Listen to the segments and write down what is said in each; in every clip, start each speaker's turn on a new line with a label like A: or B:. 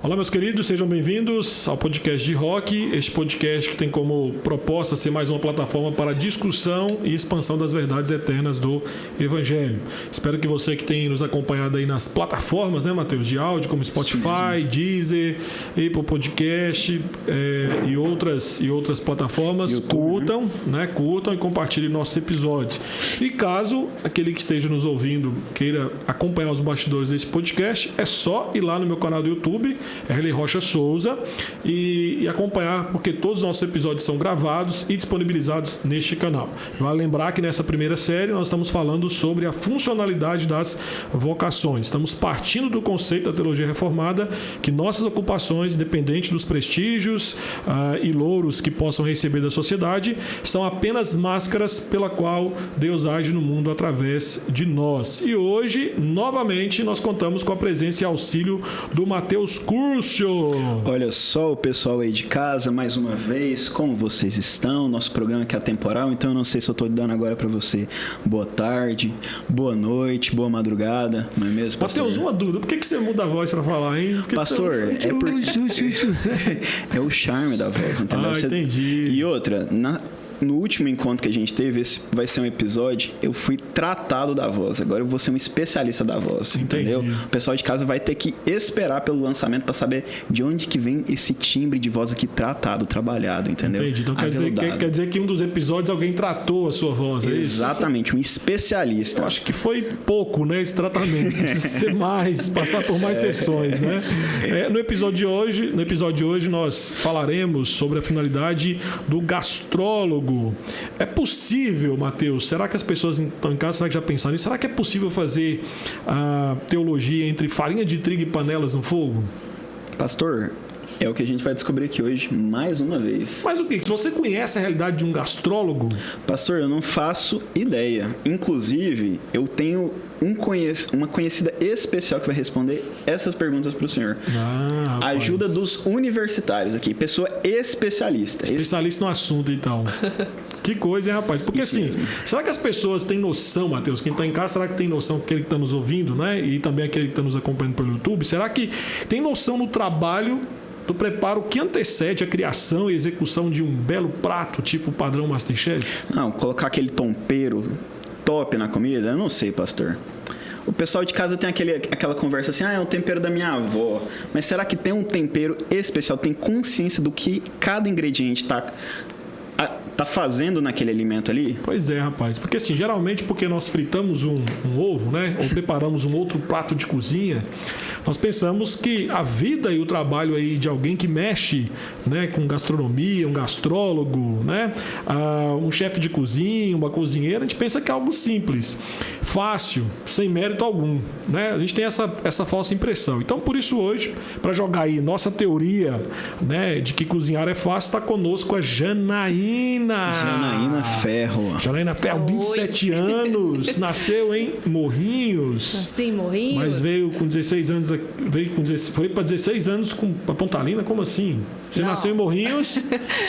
A: Olá, meus queridos, sejam bem-vindos ao podcast de rock. Este podcast que tem como proposta ser mais uma plataforma para discussão e expansão das verdades eternas do Evangelho. Espero que você que tem nos acompanhado aí nas plataformas, né, Matheus, de áudio, como Spotify, Deezer, Apple Podcast e outras plataformas, YouTube, curtam e compartilhem nossos episódios. E caso aquele que esteja nos ouvindo queira acompanhar os bastidores desse podcast, é só ir lá no meu canal do YouTube, Erley Rocha Souza, e acompanhar, porque todos os nossos episódios são gravados e disponibilizados neste canal. Vale lembrar que nessa primeira série nós estamos falando sobre a funcionalidade das vocações. Estamos partindo do conceito da teologia reformada que nossas ocupações, independente dos prestígios e louros que possam receber da sociedade, são apenas máscaras pela qual Deus age no mundo através de nós. E hoje, novamente, nós contamos com a presença e auxílio do Matheus Curcio.
B: Olha só o pessoal aí de casa, mais uma vez, como vocês estão? Nosso programa aqui é atemporal, então eu não sei se eu estou dando agora para você boa tarde, boa noite, boa madrugada, não é mesmo, pastor?
A: Matheus, uma dúvida, por que você muda a voz para falar, hein? Porque
B: pastor, é o charme da voz, entendeu?
A: Entendi.
B: E outra, no último encontro que a gente teve, esse vai ser um episódio, eu fui tratado da voz. Agora eu vou ser um especialista da voz, entendeu? O pessoal de casa vai ter que esperar pelo lançamento para saber de onde que vem esse timbre de voz aqui tratado, trabalhado, entendeu?
A: Entendi. Então quer dizer que em um dos episódios alguém tratou a sua voz, é isso?
B: Exatamente, um especialista.
A: Eu acho que foi pouco, né, esse tratamento. Precisa ser mais, passar por mais sessões, né? No episódio de hoje nós falaremos sobre a finalidade do gastrólogo. É possível, Matheus? Será que as pessoas estão em casa, será que já pensaram nisso? Será que é possível fazer a teologia entre farinha de trigo e panelas no fogo?
B: Pastor, é o que a gente vai descobrir aqui hoje, mais uma vez.
A: Mas o quê? Se você conhece a realidade de um gastrólogo?
B: Pastor, eu não faço ideia. Inclusive, eu tenho uma conhecida especial que vai responder essas perguntas para o senhor. Ajuda dos universitários aqui. Pessoa especialista.
A: Especialista no assunto, então. Que coisa, hein, rapaz? Porque isso assim, mesmo. Será que as pessoas têm noção, Matheus? Quem está em casa, será que tem noção, aquele que está nos ouvindo, né? E também aquele que está nos acompanhando pelo YouTube? Será que tem noção no trabalho, do preparo que antecede a criação e execução de um belo prato, tipo padrão Masterchef?
B: Não, colocar aquele tempero top na comida? Eu não sei, pastor. O pessoal de casa tem aquela conversa assim, é o tempero da minha avó. Mas será que tem um tempero especial? Tem consciência do que cada ingrediente tá fazendo naquele alimento ali?
A: Pois é, rapaz. Porque assim, geralmente porque nós fritamos um ovo, né? Ou preparamos um outro prato de cozinha, nós pensamos que a vida e o trabalho aí de alguém que mexe, né, com gastronomia, um gastrólogo, né? Um chefe de cozinha, uma cozinheira, a gente pensa que é algo simples, fácil, sem mérito algum, né? A gente tem essa falsa impressão. Então, por isso hoje, para jogar aí nossa teoria, né, de que cozinhar é fácil, está conosco a Janaína
B: Ferro.
A: Janaína Ferro, 27 anos, nasceu em Morrinhos.
C: Nasci em Morrinhos.
A: Mas veio com 16 anos, foi para 16 anos para Pontalina? Como assim? Você nasceu em Morrinhos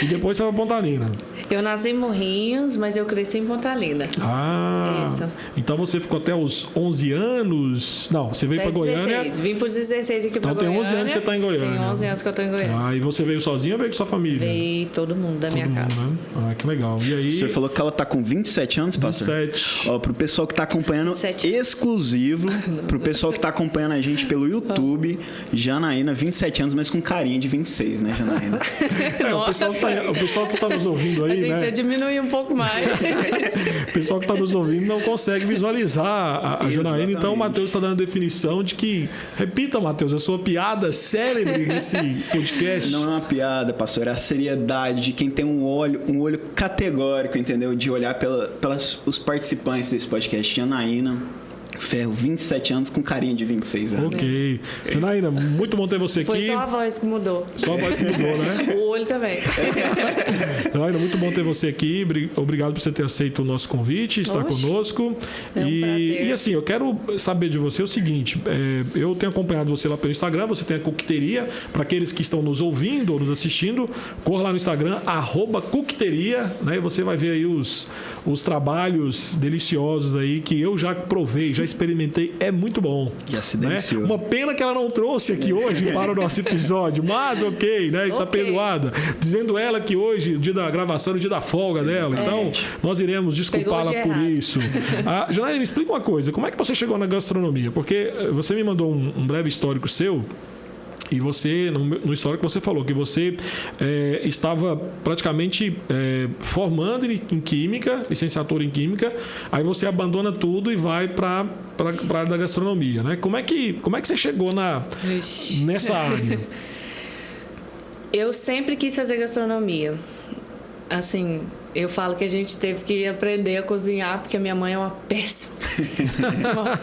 A: e depois foi para Pontalina.
C: Eu nasci em Morrinhos, mas eu cresci em Pontalina.
A: Isso. Então você ficou até os 11 anos? Não, você veio para Goiânia.
C: Vim para os 16 aqui para Goiânia.
A: Então tem 11 anos que você está em Goiânia.
C: Tem 11 anos que eu estou em Goiânia.
A: E você veio sozinha ou veio com sua família?
C: Veio todo mundo da minha casa.
A: Né? Que legal. E aí...
B: Você falou que ela tá com 27 anos, pastor?
A: 27.
B: Ó, pro pessoal que tá acompanhando, exclusivo, pro pessoal que tá acompanhando a gente pelo YouTube, Janaína, 27 anos, mas com carinha de 26, né, Janaína?
A: O pessoal que tá nos ouvindo aí,
C: a gente
A: né?
C: Você diminui um pouco mais.
A: O pessoal que tá nos ouvindo não consegue visualizar a Janaína, então o Matheus está dando a definição de que, repita, Matheus, a sua piada célebre nesse podcast.
B: Não é uma piada, pastor, é a seriedade de quem tem um olho categórico, entendeu? De olhar pelos participantes desse podcast. Janaína Ferro, 27 anos, com carinha de 26 anos.
A: Ok. Janaína, muito bom ter você aqui.
C: Foi só a voz que mudou.
A: Só a voz que mudou, né?
C: O olho também.
A: Janaína, muito bom ter você aqui. Obrigado por você ter aceito o nosso convite, estar conosco.
C: É um prazer.
A: E assim, eu quero saber de você o seguinte. Eu tenho acompanhado você lá pelo Instagram, você tem a Coqueteria. Para aqueles que estão nos ouvindo ou nos assistindo, corra lá no Instagram, @Coqueteria, né? E você vai ver aí os trabalhos deliciosos aí que eu já provei, já experimentei, é muito bom.
B: Já se
A: né?
B: deliciou.
A: Uma pena que ela não trouxe aqui hoje para o nosso episódio, mas ok, né? Está perdoada. Dizendo ela que hoje, o dia da gravação, é o dia da folga dela. Então, nós iremos desculpá-la por isso. Janaína, me explica uma coisa. Como é que você chegou na gastronomia? Porque você me mandou um breve histórico seu. E você, no histórico você falou que você estava praticamente formando em Química, licenciatura em Química, aí você abandona tudo e vai para a área da gastronomia, né? Como é que você chegou nessa área?
C: Eu sempre quis fazer gastronomia. Assim, eu falo que a gente teve que aprender a cozinhar, porque a minha mãe é uma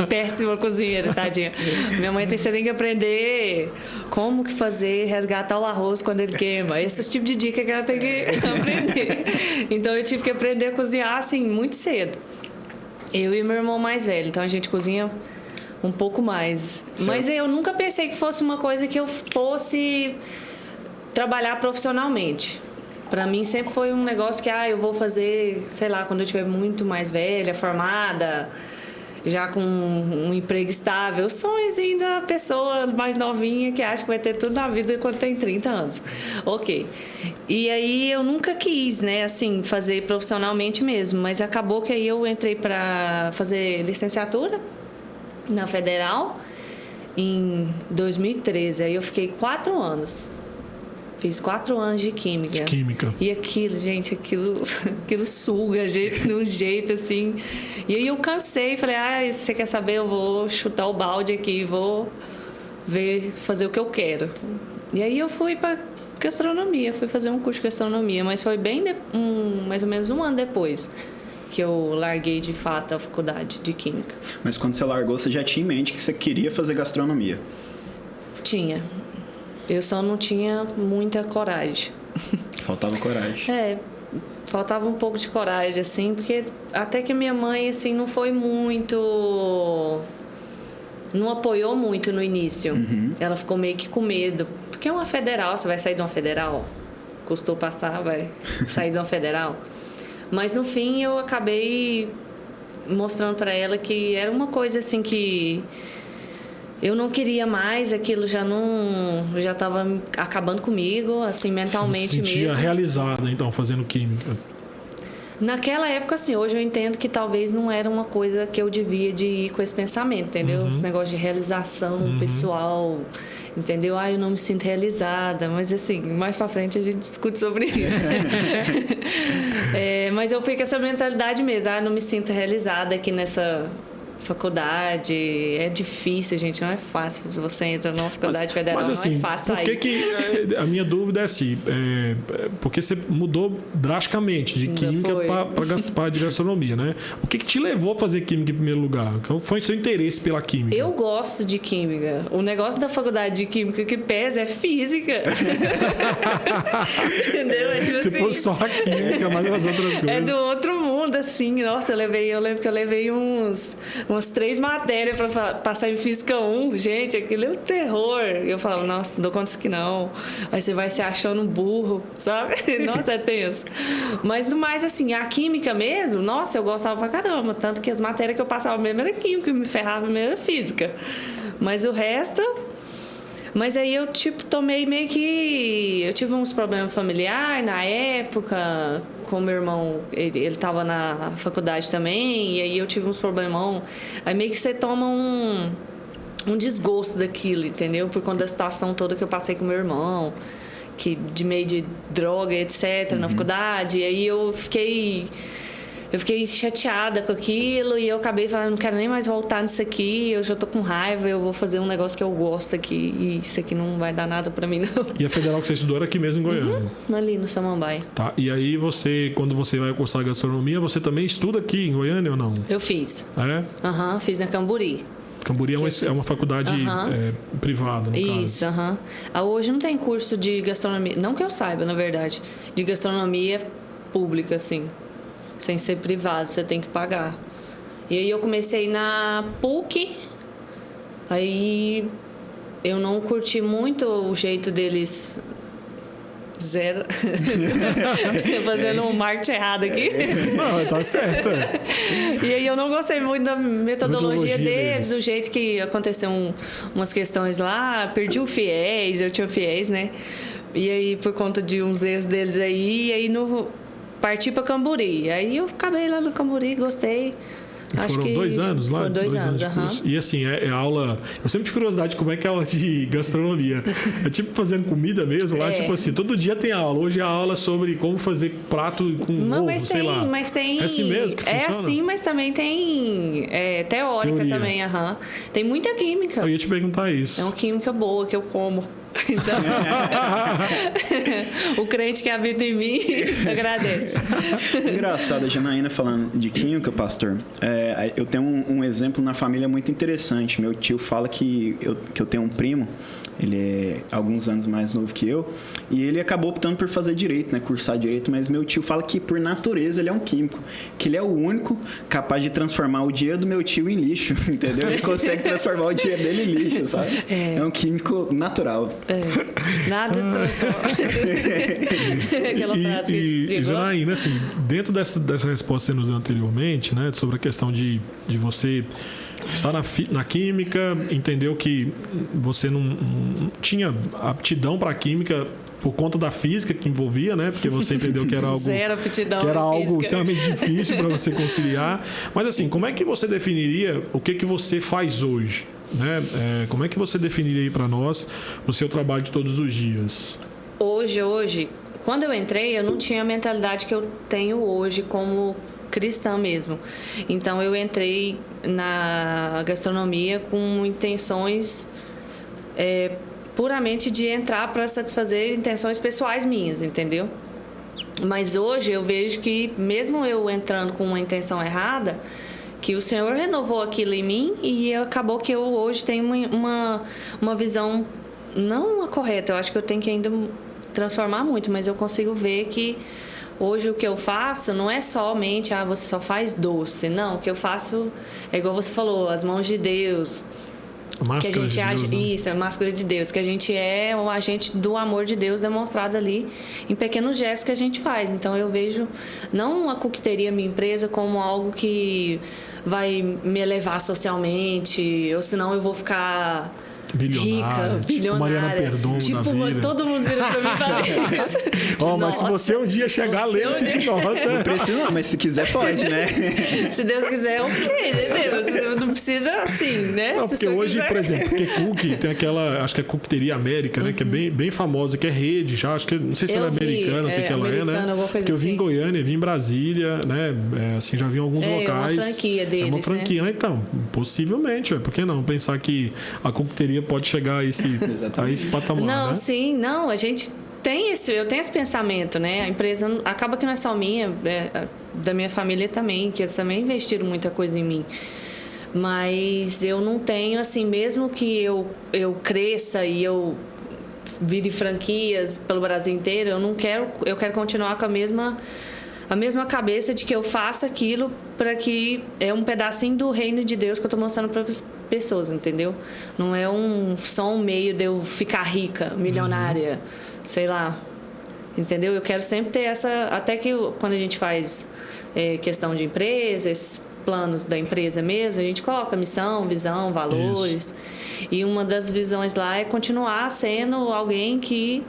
C: péssima cozinheira, tadinha. Minha mãe você tem que aprender como que fazer, resgatar o arroz quando ele queima. Esse tipo de dica que ela tem que aprender. Então eu tive que aprender a cozinhar, assim, muito cedo. Eu e meu irmão mais velho, então a gente cozinha um pouco mais. Certo. Mas eu nunca pensei que fosse uma coisa que eu fosse trabalhar profissionalmente. Pra mim sempre foi um negócio que eu vou fazer, sei lá, quando eu estiver muito mais velha, formada, já com um emprego estável. Sonhos ainda da pessoa mais novinha que acha que vai ter tudo na vida quando tem 30 anos. Ok. E aí eu nunca quis, né, assim, fazer profissionalmente mesmo, mas acabou que aí eu entrei pra fazer licenciatura na Federal em 2013. Aí eu fiquei 4 anos. Fiz 4 anos de química.
A: De química.
C: E aquilo, gente, aquilo suga a gente de um jeito assim. E aí eu cansei, falei, você quer saber? Eu vou chutar o balde aqui, vou fazer o que eu quero. E aí eu fui para gastronomia, fui fazer um curso de gastronomia, mas foi mais ou menos um ano depois que eu larguei de fato a faculdade de química.
B: Mas quando você largou, você já tinha em mente que você queria fazer gastronomia?
C: Tinha. Eu só não tinha muita coragem.
B: Faltava coragem.
C: Faltava um pouco de coragem, assim, porque até que minha mãe, assim, não foi muito... Não apoiou muito no início. Uhum. Ela ficou meio que com medo. Porque é uma federal, você vai sair de uma federal? Custou passar, vai sair de uma federal. Mas, no fim, eu acabei mostrando para ela que era uma coisa, assim, que... Eu não queria mais, aquilo já estava acabando comigo, assim, mentalmente mesmo. Você se sentia
A: realizada, então, fazendo química?
C: Naquela época, assim, hoje eu entendo que talvez não era uma coisa que eu devia de ir com esse pensamento, entendeu? Esse negócio de realização pessoal, entendeu? Eu não me sinto realizada, mas assim, mais pra frente a gente discute sobre isso. Mas eu fui com essa mentalidade mesmo, não me sinto realizada aqui nessa... faculdade, é difícil, gente, não é fácil. Você entra numa faculdade federal, mas, assim, não é fácil sair.
A: Por que a minha dúvida é assim, porque você mudou drasticamente de química para de gastronomia, né? O que te levou a fazer química em primeiro lugar? Qual foi o seu interesse pela química?
C: Eu gosto de química. O negócio da faculdade de química que pesa é física. Entendeu? É tipo
A: se fosse só a química, mas as outras coisas.
C: É do outro mundo, assim. Nossa, eu lembro que eu levei umas 3 matérias para passar em Física 1. Gente, aquilo é um terror. Eu falava, nossa, não dou conta disso que não. Aí você vai se achando um burro, sabe? Nossa, é tenso. Mas no mais, assim, a química mesmo, nossa, eu gostava pra caramba. Tanto que as matérias que eu passava mesmo era química, me ferrava mesmo era física. Mas o resto... Mas aí eu, tomei meio que... Eu tive uns problemas familiares na época, com meu irmão, ele estava na faculdade também, e aí eu tive uns problemão. Aí meio que você toma um desgosto daquilo, entendeu? Por conta da situação toda que eu passei com meu irmão, que de meio de droga, etc., na faculdade. E aí eu fiquei chateada com aquilo e eu acabei falando, não quero nem mais voltar nisso aqui, eu já tô com raiva, eu vou fazer um negócio que eu gosto aqui e isso aqui não vai dar nada pra mim, não.
A: E a federal que você estudou era aqui mesmo em Goiânia?
C: Ali no Samambaia.
A: Tá, e aí quando você vai cursar gastronomia, você também estuda aqui em Goiânia ou não?
C: Eu fiz.
A: É?
C: Fiz na Camburi.
A: Camburi é uma faculdade privada, no caso.
C: Isso, hoje não tem curso de gastronomia, não que eu saiba, na verdade, de gastronomia pública, assim. Sem ser privado, você tem que pagar. E aí eu comecei na PUC, aí eu não curti muito o jeito deles Zero. Fazendo um marketing errado aqui.
A: Não, tá certo.
C: E aí eu não gostei muito da metodologia deles, do jeito que aconteceu umas questões lá. Perdi o FIES, eu tinha o FIES, né? E aí, por conta de uns erros deles aí, e aí parti para Camburi. Aí eu acabei lá no Camburi, gostei.
A: E foram 2 anos lá?
C: Foram 2 anos,
A: de E assim, é aula... Eu sempre tive curiosidade de como é que é a aula de gastronomia. É tipo fazendo comida mesmo lá, tipo assim, todo dia tem aula. Hoje a aula é sobre como fazer prato com ovo, sei lá.
C: Mas tem...
A: É assim mesmo que funciona?
C: É assim, mas também tem teórica
A: Teoria.
C: também, Tem muita química.
A: Eu ia te perguntar isso.
C: É uma química boa que eu como. Então, o crente que habita em mim agradece.
B: Engraçado, a Janaína falando de química, pastor. Eu tenho um exemplo na família muito interessante. Meu tio fala que eu tenho um primo, ele é alguns anos mais novo que eu, e ele acabou optando por fazer direito, né? Cursar direito, mas meu tio fala que por natureza ele é um químico, que ele é o único capaz de transformar o dinheiro do meu tio em lixo, entendeu? Ele consegue transformar o dinheiro dele em lixo, sabe? É um químico natural.
C: Nada se transforma. Aquela frase que chegou.
A: Janaína, assim, dentro dessa resposta que você nos deu anteriormente, né, sobre a questão de você estar na química, entendeu que você não tinha aptidão para a química por conta da física que envolvia, né? Porque você entendeu que era algo,
C: Zero aptidão,
A: que era algo
C: física.
A: extremamente difícil para você conciliar. Mas assim, como é que você definiria o que você faz hoje? Né? Como é que você definiria aí para nós o seu trabalho de todos os dias?
C: Hoje, quando eu entrei, eu não tinha a mentalidade que eu tenho hoje como cristã mesmo. Então, eu entrei na gastronomia com intenções puramente de entrar para satisfazer intenções pessoais minhas, entendeu? Mas hoje eu vejo que, mesmo eu entrando com uma intenção errada, que o Senhor renovou aquilo em mim e acabou que eu hoje tenho uma visão não a correta. Eu acho que eu tenho que ainda transformar muito, mas eu consigo ver que hoje o que eu faço não é somente você só faz doce. Não, o que eu faço é igual você falou, as mãos de Deus.
A: Máscara
C: que a gente
A: de Deus,
C: age,
A: né?
C: Isso, é a máscara de Deus, que a gente é um agente do amor de Deus demonstrado ali em pequenos gestos que a gente faz. Então eu vejo não a coqueteria, minha empresa, como algo que vai me elevar socialmente, ou senão eu vou ficar rica, bilionária.
A: Mariana Perdomo da vida.
C: Todo mundo vira pra mim e fala.
A: Mas se você um dia chegar, lembre-se de nós, né?
B: Não precisa não, mas se quiser pode, né?
C: Se Deus quiser, ok, entendeu? Não precisa assim, né?
A: Não, porque hoje, quiser. Por exemplo, porque cookie tem aquela, acho que é Coqueteria América, né? Que é bem famosa, que é rede já, acho que, não sei se ela é americana, o que ela é, né? Porque eu vim em Goiânia, vim em Brasília, né? Assim, já vi em alguns locais.
C: É uma franquia deles,
A: É uma franquia, né? Então, possivelmente, por que não? Pensar que a coqueteria pode chegar a esse patamar,
C: não,
A: né?
C: Sim, não, a gente eu tenho esse pensamento, né? A empresa acaba que não é só minha, da minha família também, que eles também investiram muita coisa em mim. Mas eu não tenho, assim, mesmo que eu cresça e eu vire franquias pelo Brasil inteiro, eu quero continuar com a mesma cabeça de que eu faço aquilo para que é um pedacinho do reino de Deus que eu estou mostrando para as pessoas, entendeu? Não é só um meio de eu ficar rica, milionária, sei lá, entendeu? Eu quero sempre ter até que quando a gente faz questão de empresa, esses planos da empresa mesmo, a gente coloca missão, visão, valores. Isso. E uma das visões lá é continuar sendo alguém que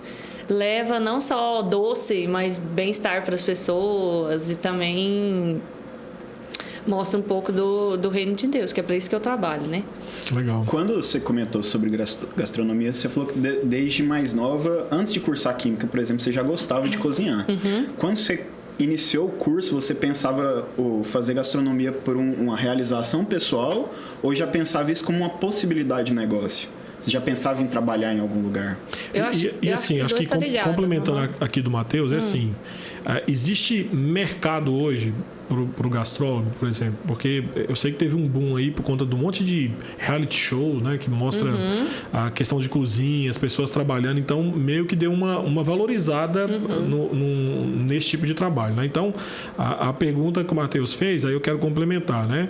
C: leva não só doce, mas bem-estar para as pessoas e também mostra um pouco do reino de Deus, que é para isso que eu trabalho, né?
B: Legal. Quando você comentou sobre gastronomia, você falou que desde mais nova, antes de cursar química, por exemplo, você já gostava de cozinhar. Uhum. Quando você iniciou o curso, você pensava fazer gastronomia por uma realização pessoal ou já pensava isso como uma possibilidade de negócio? Você já pensava em trabalhar em algum lugar?
A: Acho que complementando aqui do Matheus, é assim, existe mercado hoje para o gastrólogo, por exemplo, porque eu sei que teve um boom aí por conta de um monte de reality show, né, que mostra a questão de cozinha, as pessoas trabalhando, então meio que deu uma valorizada nesse tipo de trabalho, né? Então, a pergunta que o Matheus fez, aí eu quero complementar, né?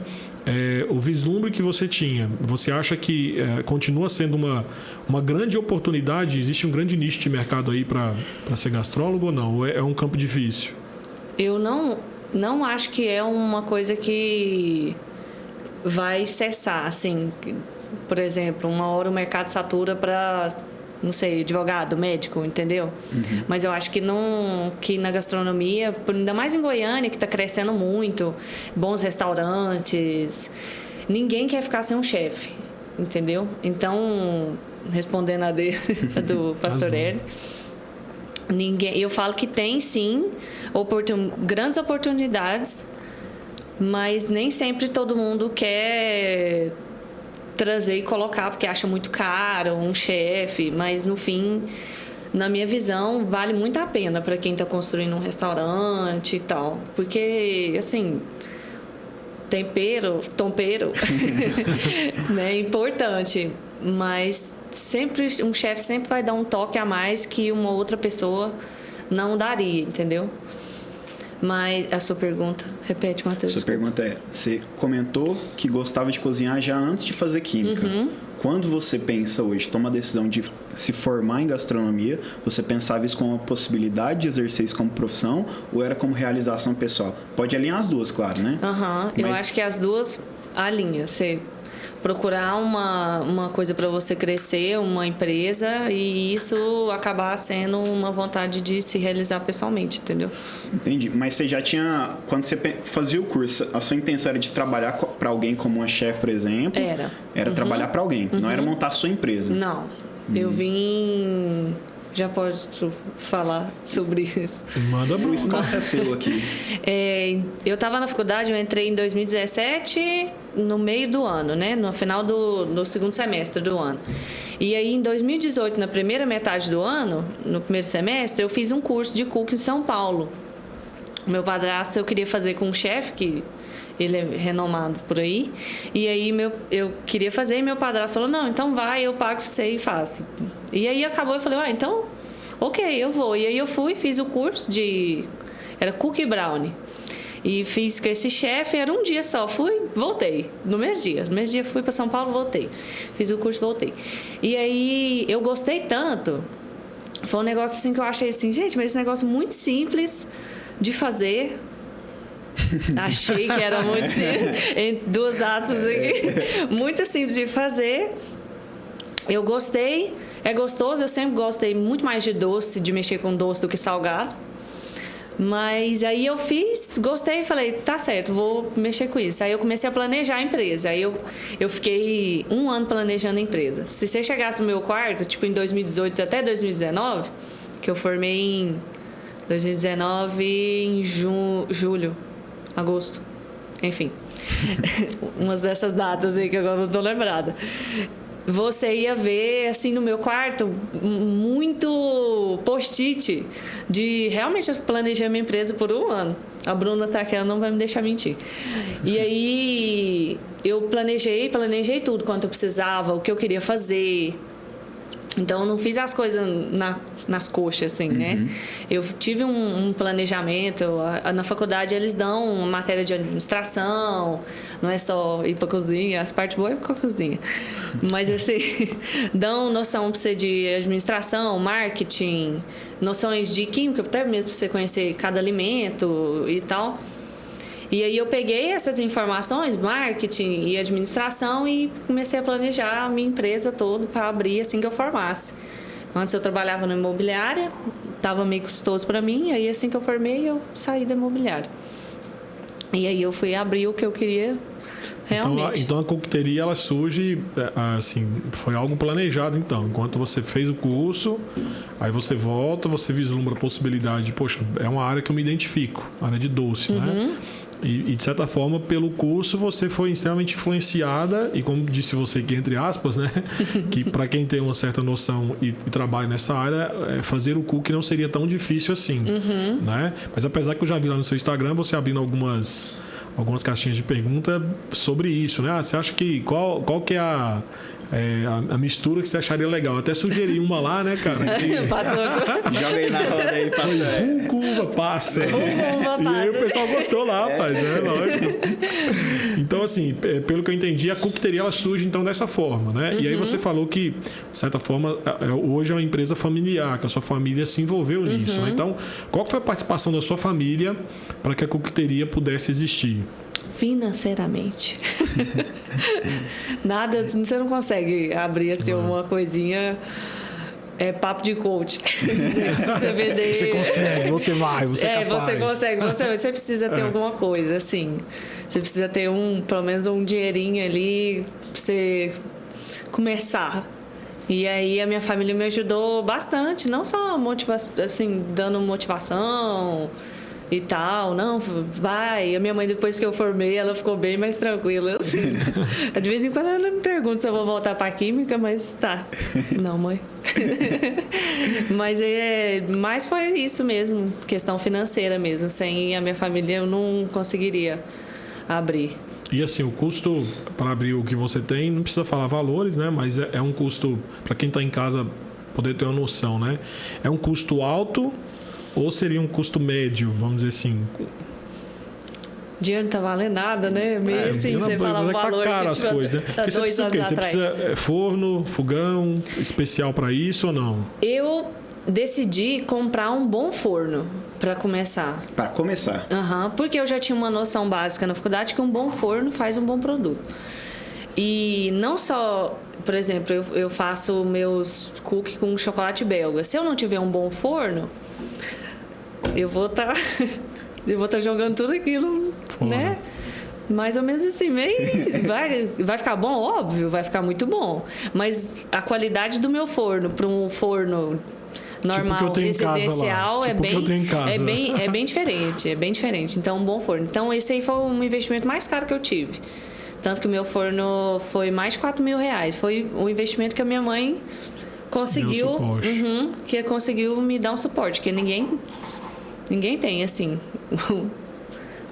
A: o vislumbre que você tinha, você acha que continua sendo uma grande oportunidade? Existe um grande nicho de mercado aí para ser gastrólogo ou não? Ou é um campo difícil?
C: Eu não acho que é uma coisa que vai cessar, assim. Por exemplo, uma hora o mercado satura para, não sei, advogado, médico, entendeu? Mas eu acho que na gastronomia, ainda mais em Goiânia, que está crescendo muito, bons restaurantes, ninguém quer ficar sem um chefe, entendeu? Então, respondendo a do Pastor Hélio, eu falo que tem sim grandes oportunidades, mas nem sempre todo mundo quer trazer e colocar, porque acha muito caro um chefe, mas no fim, na minha visão, vale muito a pena para quem está construindo um restaurante e tal, porque assim, tompeiro né, é importante, mas um chefe sempre vai dar um toque a mais que uma outra pessoa não daria, entendeu? Mas a sua pergunta, repete, Matheus.
B: Sua pergunta é, você comentou que gostava de cozinhar já antes de fazer química. Quando você pensa hoje, toma a decisão de se formar em gastronomia, você pensava isso como uma possibilidade de exercer isso como profissão ou era como realização pessoal? Pode alinhar as duas, claro, né?
C: Eu acho que as duas alinham. Você procurar uma coisa para você crescer, uma empresa, e isso acabar sendo uma vontade de se realizar pessoalmente, entendeu?
B: Entendi. Mas você já tinha... Quando você fazia o curso, a sua intenção era de trabalhar para alguém como uma chefe, por exemplo? Era trabalhar para alguém, não era montar a sua empresa?
C: Não. Eu vim... Já posso falar sobre isso.
B: Manda pro espaço é seu aqui.
C: Eu estava na faculdade, eu entrei em 2017, no meio do ano, né? No final do segundo semestre do ano. E aí, em 2018, na primeira metade do ano, no primeiro semestre, eu fiz um curso de cooking em São Paulo. Meu padrasto, eu queria fazer com um chefe, que ele é renomado por aí. E aí, eu queria fazer e meu padrasto falou, não, então vai, eu pago pra você e faço. E aí, acabou, eu falei, então, ok, eu vou. E aí, eu fui, fiz o curso era cookie brownie. E fiz com esse chefe, era um dia só. Fui, voltei, no mesmo dia. No mesmo dia, fui para São Paulo, voltei. Fiz o curso, voltei. E aí, eu gostei tanto. Foi um negócio assim que eu achei assim, gente, mas esse negócio muito simples de fazer. Achei que era muito simples, em duas aspas aqui, muito simples de fazer. Eu gostei, é gostoso, eu sempre gostei muito mais de doce, de mexer com doce do que salgado. Mas aí eu fiz, gostei e falei, tá certo, vou mexer com isso. Aí eu comecei a planejar a empresa. Aí eu fiquei 1 ano planejando a empresa. Se você chegasse no meu quarto, tipo em 2018 até 2019, que eu formei em 2019 em julho, agosto, enfim. Umas dessas datas aí que agora não tô lembrada. Você ia ver, assim, no meu quarto, muito post-it de realmente eu planejei a minha empresa por 1 ano. A Bruna tá aqui, ela não vai me deixar mentir. E aí, eu planejei tudo, quanto eu precisava, o que eu queria fazer. Então, eu não fiz as coisas nas coxas, assim, né? Eu tive um planejamento. Na faculdade, eles dão uma matéria de administração. Não é só ir pra cozinha. As partes boas é ir pra cozinha. Mas, assim, dão noção pra você de administração, marketing, noções de química, até mesmo pra você conhecer cada alimento e tal. E aí eu peguei essas informações, marketing e administração, e comecei a planejar a minha empresa toda para abrir assim que eu formasse. Antes eu trabalhava na imobiliária, estava meio custoso para mim, e aí assim que eu formei eu saí da imobiliária. E aí eu fui abrir o que eu queria realmente.
A: Então a coqueteria ela surge, assim, foi algo planejado então. Enquanto você fez o curso, aí você volta, você vislumbra a possibilidade, poxa, é uma área que eu me identifico, área de doce, né? E, de certa forma, pelo curso, você foi extremamente influenciada, e como disse você aqui, entre aspas, né? Que para quem tem uma certa noção e trabalha nessa área, fazer o cookie não seria tão difícil assim, né? Mas apesar que eu já vi lá no seu Instagram, você abrindo algumas caixinhas de pergunta sobre isso, né? Você acha que qual que é a mistura que você acharia legal. Até sugeri uma lá, né, cara?
B: Joga aí na roda aí, pastor.
A: Uva passa.
C: Uva
A: E aí o
C: passa.
A: pessoal gostou lá, rapaz. Lógico. Então, assim, pelo que eu entendi, a coqueteria ela surge então dessa forma, né? E aí você falou que, de certa forma, hoje é uma empresa familiar, que a sua família se envolveu nisso, né? Então, qual foi a participação da sua família para que a coqueteria pudesse existir?
C: Financeiramente. Nada, você não consegue abrir assim uma coisinha. É papo de coach. Você vender.
A: Você consegue, você vai, você é capaz.
C: Você consegue, você precisa ter alguma coisa, assim. Você precisa ter pelo menos um dinheirinho ali pra você começar. E aí a minha família me ajudou bastante, não só assim, dando motivação e tal, não, vai. A minha mãe, depois que eu formei, ela ficou bem mais tranquila, assim. De vez em quando ela me pergunta se eu vou voltar pra química, mas tá. Não, mãe. Mas foi isso mesmo, questão financeira mesmo. Sem a minha família eu não conseguiria abrir.
A: E assim, o custo para abrir o que você tem, não precisa falar valores, né? Mas é um custo, para quem está em casa poder ter uma noção, né? É um custo alto ou seria um custo médio, vamos dizer assim?
C: Dinheiro não tá valendo nada, né? Meio assim, você fala o valor.
A: Tá caro as coisas, né? Porque você precisa o quê? Você precisa forno, fogão especial para isso ou não?
C: Eu decidi comprar um bom forno para começar.
B: Para começar?
C: Porque eu já tinha uma noção básica na faculdade que um bom forno faz um bom produto. E não só, por exemplo, eu faço meus cookies com chocolate belga. Se eu não tiver um bom forno, eu vou estar jogando tudo aquilo, né? Mais ou menos assim, vai ficar bom, óbvio, vai ficar muito bom. Mas a qualidade do meu forno para um forno normal,
A: tipo
C: residencial,
A: tipo
C: é bem diferente. Então, um bom forno. Então, esse aí foi um investimento mais caro que eu tive. Tanto que o meu forno foi mais de R$4.000. Foi o investimento que a minha mãe conseguiu, que conseguiu me dar um suporte, que ninguém tem, assim,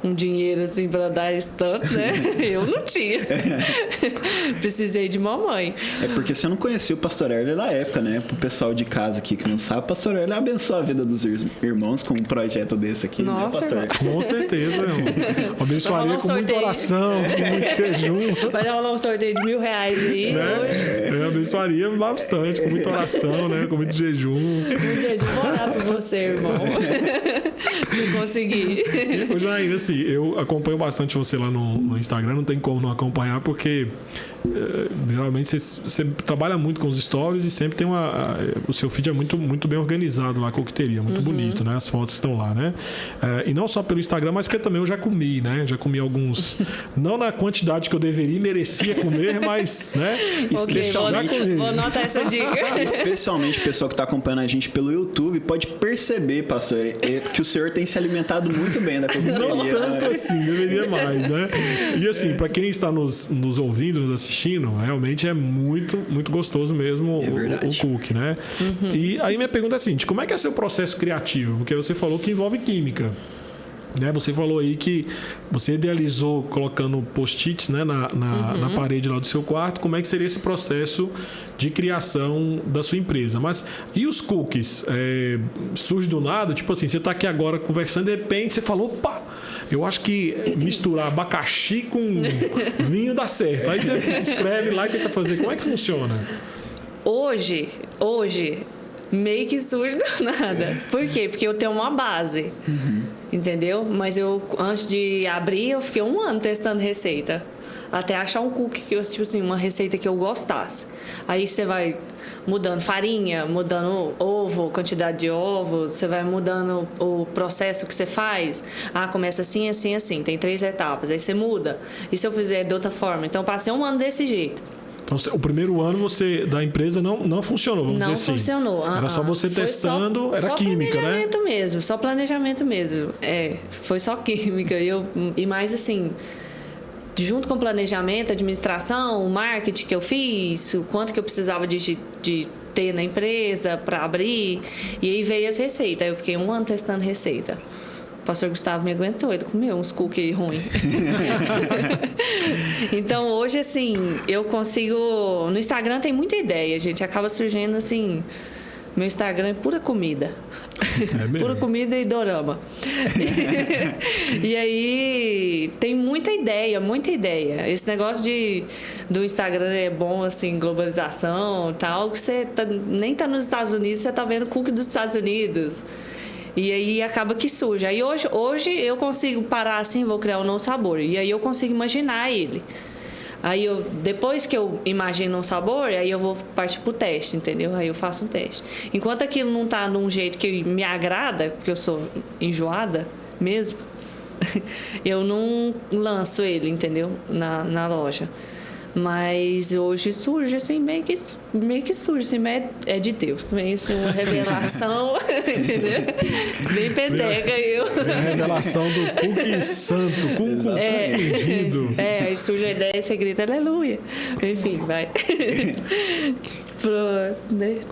C: um dinheiro, assim, para dar esse tanto, né? Eu não tinha. Precisei de mamãe.
B: É porque você não conhecia o Pastor Erle da época, né? Pro pessoal de casa aqui que não sabe, o Pastor Erle abençoa a vida dos irmãos com um projeto desse aqui,
C: nossa,
B: né, Pastor?
A: Com certeza, irmão. Abençoaria com muita oração, com muito jejum.
C: Vai rolar um sorteio de R$1.000 aí,
A: né?
C: hoje.
A: Abençoaria bastante, com muita oração, né? Com muito jejum.
C: Muito jejum, vou orar por você, irmão. Se conseguir.
A: Ô, Janaína, assim, eu acompanho bastante você lá no Instagram, não tem como não acompanhar, porque geralmente você trabalha muito com os stories e sempre tem o seu feed é muito, muito bem organizado lá, a coqueteria, muito bonito, né? As fotos estão lá, né? E não só pelo Instagram, mas porque também eu já comi, né? Já comi alguns, não na quantidade que eu deveria e merecia comer, mas, né?
C: Vou anotar essa dica.
B: Especialmente o pessoal que está acompanhando a gente pelo YouTube pode perceber, pastor, que o senhor tem se alimentado muito bem da coqueteria.
A: Não tanto assim, deveria mais, né? E assim, para quem está nos ouvindo, nos assistindo, realmente é muito, muito gostoso mesmo o cookie, né? E aí minha pergunta é a seguinte, como é que é seu processo criativo? Porque você falou que envolve química. Né? Você falou aí que você idealizou colocando post-its, né, na parede lá do seu quarto. Como é que seria esse processo de criação da sua empresa? Mas e os cookies? Surge do nada? Tipo assim, você está aqui agora conversando, de repente você falou, opa, eu acho que misturar abacaxi com vinho dá certo. Aí você escreve lá e tenta fazer. Como é que funciona?
C: Hoje, meio que surge do nada. Por quê? Porque eu tenho uma base. Entendeu? Mas antes de abrir, eu fiquei 1 ano testando receita. Até achar um cookie que eu, tipo assim, uma receita que eu gostasse. Aí você vai mudando farinha, mudando ovo, quantidade de ovos, você vai mudando o processo que você faz. Começa assim, assim, assim. Tem 3 etapas. Aí você muda. E se eu fizer de outra forma? Então, eu passei 1 ano desse jeito.
A: Então, o primeiro ano da empresa não funcionou, vamos dizer assim.
C: Não funcionou.
A: Era só você testando, era química, né?
C: Só planejamento mesmo. Foi só química. E mais assim, junto com o planejamento, administração, o marketing que eu fiz, o quanto que eu precisava de ter na empresa para abrir. E aí veio as receitas. Eu fiquei 1 ano testando receita. pastor Gustavo me aguentou, ele comeu uns cookies ruins. Então, hoje, assim, eu consigo... No Instagram tem muita ideia, gente. Acaba surgindo, assim... Meu Instagram é pura comida. Pura comida e dorama. E aí, tem muita ideia, muita ideia. Esse negócio do Instagram é bom, assim, globalização e tal, que você nem tá nos Estados Unidos, você tá vendo cookie dos Estados Unidos. E aí acaba que surge. Aí hoje eu consigo parar assim, vou criar um novo sabor. E aí eu consigo imaginar ele. Aí depois que eu imagino um sabor, aí eu vou partir pro teste, entendeu? Aí eu faço um teste. Enquanto aquilo não tá de um jeito que me agrada, porque eu sou enjoada mesmo, eu não lanço ele, entendeu? Na loja. Mas hoje surge, assim, meio que surge, assim, é de Deus. Vem assim, uma revelação, entendeu? Bem peteca eu.
A: É a revelação do cookie santo, com o cookie ungido.
C: Aí surge a ideia e você grita, aleluia. Enfim, vai.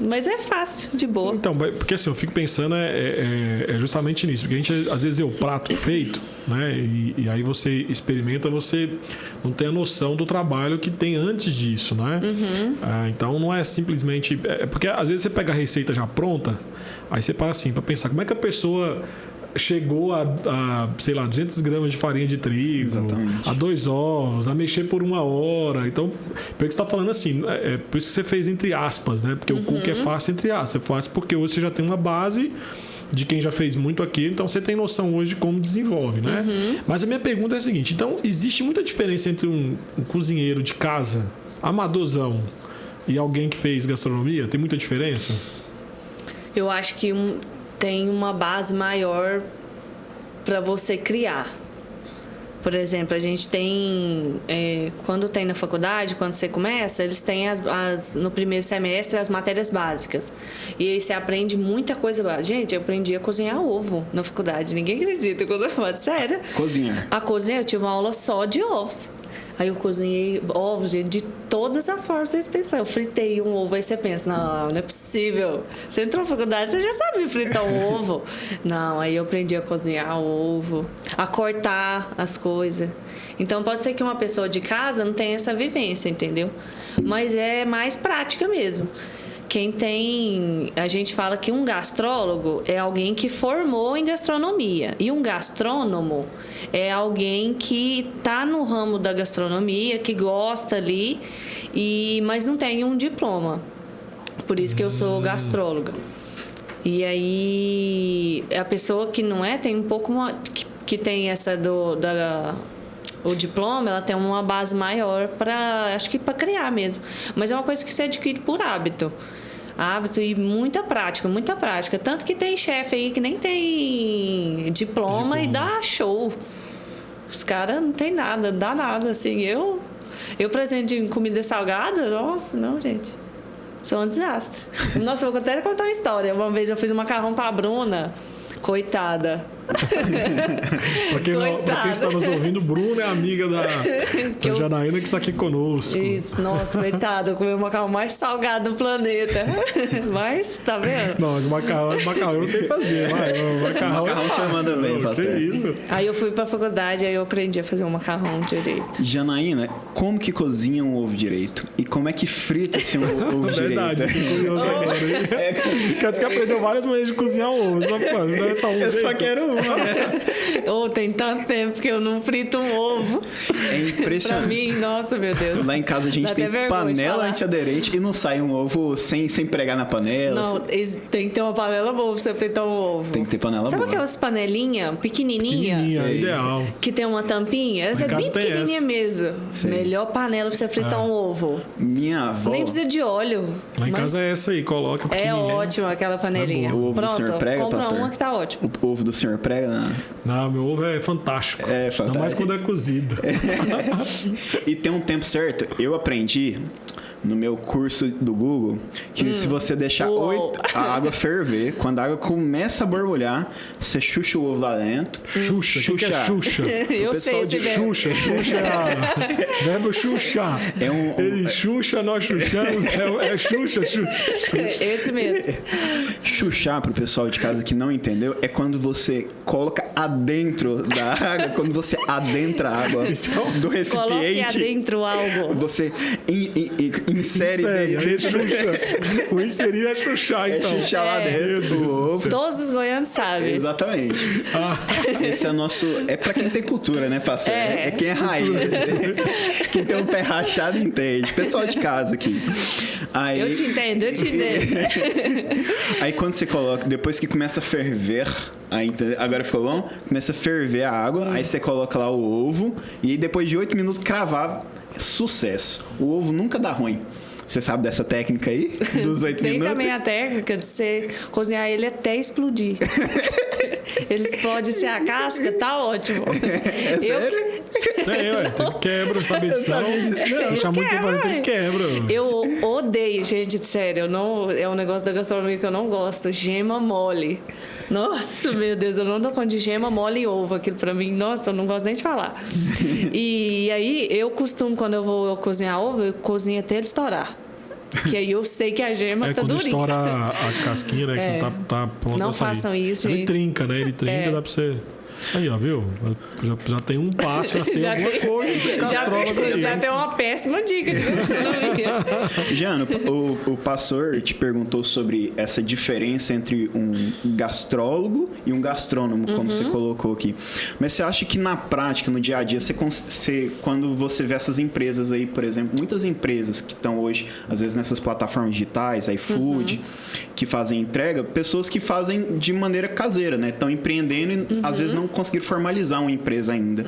C: Mas é fácil, de boa.
A: Então, porque assim, eu fico pensando é justamente nisso, porque a gente às vezes é o prato feito, né? E aí você experimenta, você não tem a noção do trabalho que tem antes disso, né? Então não é simplesmente... porque às vezes você pega a receita já pronta, aí você para assim, para pensar, como é que a pessoa chegou a, sei lá, 200 gramas de farinha de trigo, a 2 ovos, a mexer por 1 hora. Então, por que você está falando assim? Por isso que você fez entre aspas, né? Porque o cookie é fácil entre aspas. É fácil porque hoje você já tem uma base de quem já fez muito aquilo, então você tem noção hoje de como desenvolve, né? Mas a minha pergunta é a seguinte, então, existe muita diferença entre um cozinheiro de casa, amadorzão, e alguém que fez gastronomia? Tem muita diferença?
C: Eu acho que tem uma base maior para você criar. Por exemplo, a gente tem... quando tem na faculdade, quando você começa, eles têm no primeiro semestre as matérias básicas. E aí você aprende muita coisa básica. Gente, eu aprendi a cozinhar ovo na faculdade. Ninguém acredita quando eu falo sério.
B: Cozinhar.
C: Eu tive uma aula só de ovos. Aí eu cozinhei ovos de todas as formas que vocês pensam. Eu fritei um ovo, aí você pensa, não é possível. Você entrou na faculdade, você já sabe fritar um ovo. Não, aí eu aprendi a cozinhar o ovo, a cortar as coisas. Então pode ser que uma pessoa de casa não tenha essa vivência, entendeu? Mas é mais prática mesmo. A gente fala que um gastrólogo é alguém que formou em gastronomia. E um gastrônomo é alguém que está no ramo da gastronomia, que gosta ali, mas não tem um diploma. Por isso que eu sou gastróloga. E aí, a pessoa que não tem um pouco... que tem essa o diploma, ela tem uma base maior acho que para criar mesmo. Mas é uma coisa que você adquire por hábito. Hábito e muita prática. Tanto que tem chefe aí que nem tem diploma e dá show. Os caras não tem nada, dá nada, assim. Eu por exemplo, de comida salgada, nossa, não, gente. Sou um desastre. Nossa, eu vou até contar uma história. Uma vez eu fiz um macarrão pra Bruna. Coitada.
A: Pra quem está nos ouvindo, Bruna é amiga da Janaína que está aqui conosco.
C: Isso, nossa, coitada, eu comi o macarrão mais salgado do planeta. Mas, tá vendo?
A: Não, mas macarrão eu sei fazer. Macarrão
B: você manda bem, pastor.
A: Que isso?
C: Aí eu fui pra faculdade, aí eu aprendi a fazer um macarrão direito.
B: Janaína, como que cozinha um ovo direito? E como é que frita esse ovo direito?
A: Verdade, fiquei curioso agora. Quer dizer que aprendeu várias maneiras de cozinhar ovo.
B: Eu só quero uma.
C: Tem tanto tempo que eu não frito um ovo.
B: É impressionante.
C: Pra mim, nossa, meu Deus.
B: Lá em casa a gente tem panela antiaderente e não sai um ovo sem pregar na panela.
C: Não, tem que ter uma panela boa pra você fritar um ovo.
B: Tem que ter panela boa.
C: Sabe aquelas panelinhas pequenininhas?
A: Ideal.
C: Que tem uma tampinha? Essa é bem pequenininha mesmo. Sei. Melhor panela pra você fritar um ovo.
B: Minha avó...
C: Nem precisa de óleo.
A: Lá em casa é essa aí, coloca pequenininha.
C: É ótimo aquela panelinha.
B: O ovo do senhor prega,
C: compra
B: pastor?
C: uma que tá ótimo.
B: O ovo do senhor prega?
A: Não, meu ovo é fantástico.
B: É fantástico.
A: Ainda mais quando é cozido.
B: E tem um tempo certo. Eu aprendi no meu curso do Google que se você deixar a água ferver, quando a água começa a borbulhar, você xuxa o ovo lá dentro.
A: Xuxa. O que é Xuxa?
C: Eu sei esse verbo.
A: Xuxa é verbo xuxar. Ele xuxa, nós xuxamos, é Xuxa.
C: Esse mesmo.
B: Xuxar, pro pessoal de casa que não entendeu, é quando você coloca adentro da água, quando você adentra a água do recipiente.
C: Coloque adentro algo.
B: Você insere dentro.
A: Aí Xuxa. O inserir é xuxar, então.
B: É xuxar lá dentro do ovo.
C: Todos os goianos sabem.
B: Exatamente. Esse é nosso... É pra quem tem cultura, né, parceiro? É quem é raiz. Quem tem um pé rachado entende. Pessoal de casa aqui. Aí...
C: Eu te entendo.
B: Aí quando você coloca... Depois que começa a ferver... Aí, agora ficou bom? Começa a ferver a água. Aí você coloca lá o ovo. E aí depois de 8 minutos cravar... Sucesso. O ovo nunca dá ruim. Você sabe dessa técnica aí? Dos 8 minutos?
C: Tem também a técnica de você cozinhar ele até explodir. Ele explode se a casca, tá ótimo.
B: É sério?
A: Ele quebra, sabe disso não? Deixa muito tempo ali, ele quebra.
C: Eu odeio, gente, sério. É um negócio da gastronomia que eu não gosto. Gema mole. Nossa, meu Deus, eu não dou conta de gema mole e ovo. Aquilo pra mim, nossa, eu não gosto nem de falar. E aí, eu costumo, quando eu vou cozinhar ovo, eu cozinho até ele estourar. Que aí eu sei que a gema tá durinha.
A: Quando estoura a casquinha, né? Que tá pronta.
C: Não façam isso,
A: ele
C: gente.
A: Trinca, né? Ele trinca, dá pra você... Aí, ó, viu? Já tem um passo, já sei alguma coisa.
C: Já tem uma péssima dica de gastronomia.
B: Jano, o pastor te perguntou sobre essa diferença entre um gastrólogo e um gastrônomo, como você colocou aqui. Mas você acha que na prática, no dia a dia, quando você vê essas empresas aí, por exemplo, muitas empresas que estão hoje, às vezes nessas plataformas digitais, iFood, que fazem entrega, pessoas que fazem de maneira caseira, né? Estão empreendendo e às vezes não conseguiram formalizar uma empresa ainda.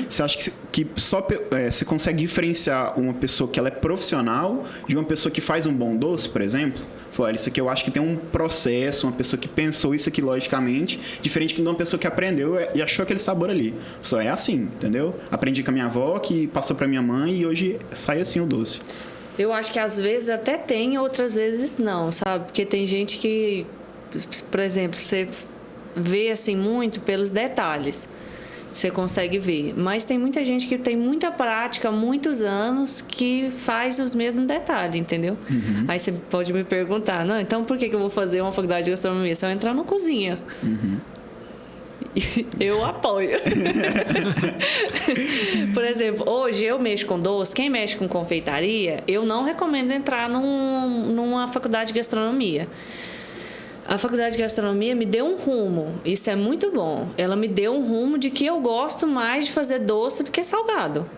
B: Você acha que só você consegue diferenciar uma pessoa que ela é profissional de uma pessoa que faz um bom doce, por exemplo? Falou, isso aqui eu acho que tem um processo, uma pessoa que pensou isso aqui logicamente, diferente de uma pessoa que aprendeu e achou aquele sabor ali. Só é assim, entendeu? Aprendi com a minha avó, que passou pra minha mãe e hoje sai assim o doce.
C: Eu acho que às vezes até tem, outras vezes não, sabe? Porque tem gente que, por exemplo, você vê assim muito pelos detalhes. Você consegue ver. Mas tem muita gente que tem muita prática, há muitos anos, que faz os mesmos detalhes, entendeu? Aí você pode me perguntar, não, então por que eu vou fazer uma faculdade de gastronomia? Se eu entrar na cozinha. Eu apoio. Por exemplo, hoje eu mexo com doce. Quem mexe com confeitaria, eu não recomendo entrar numa faculdade de gastronomia. A faculdade de gastronomia me deu um rumo. Isso é muito bom. Ela me deu um rumo de que eu gosto mais de fazer doce do que salgado.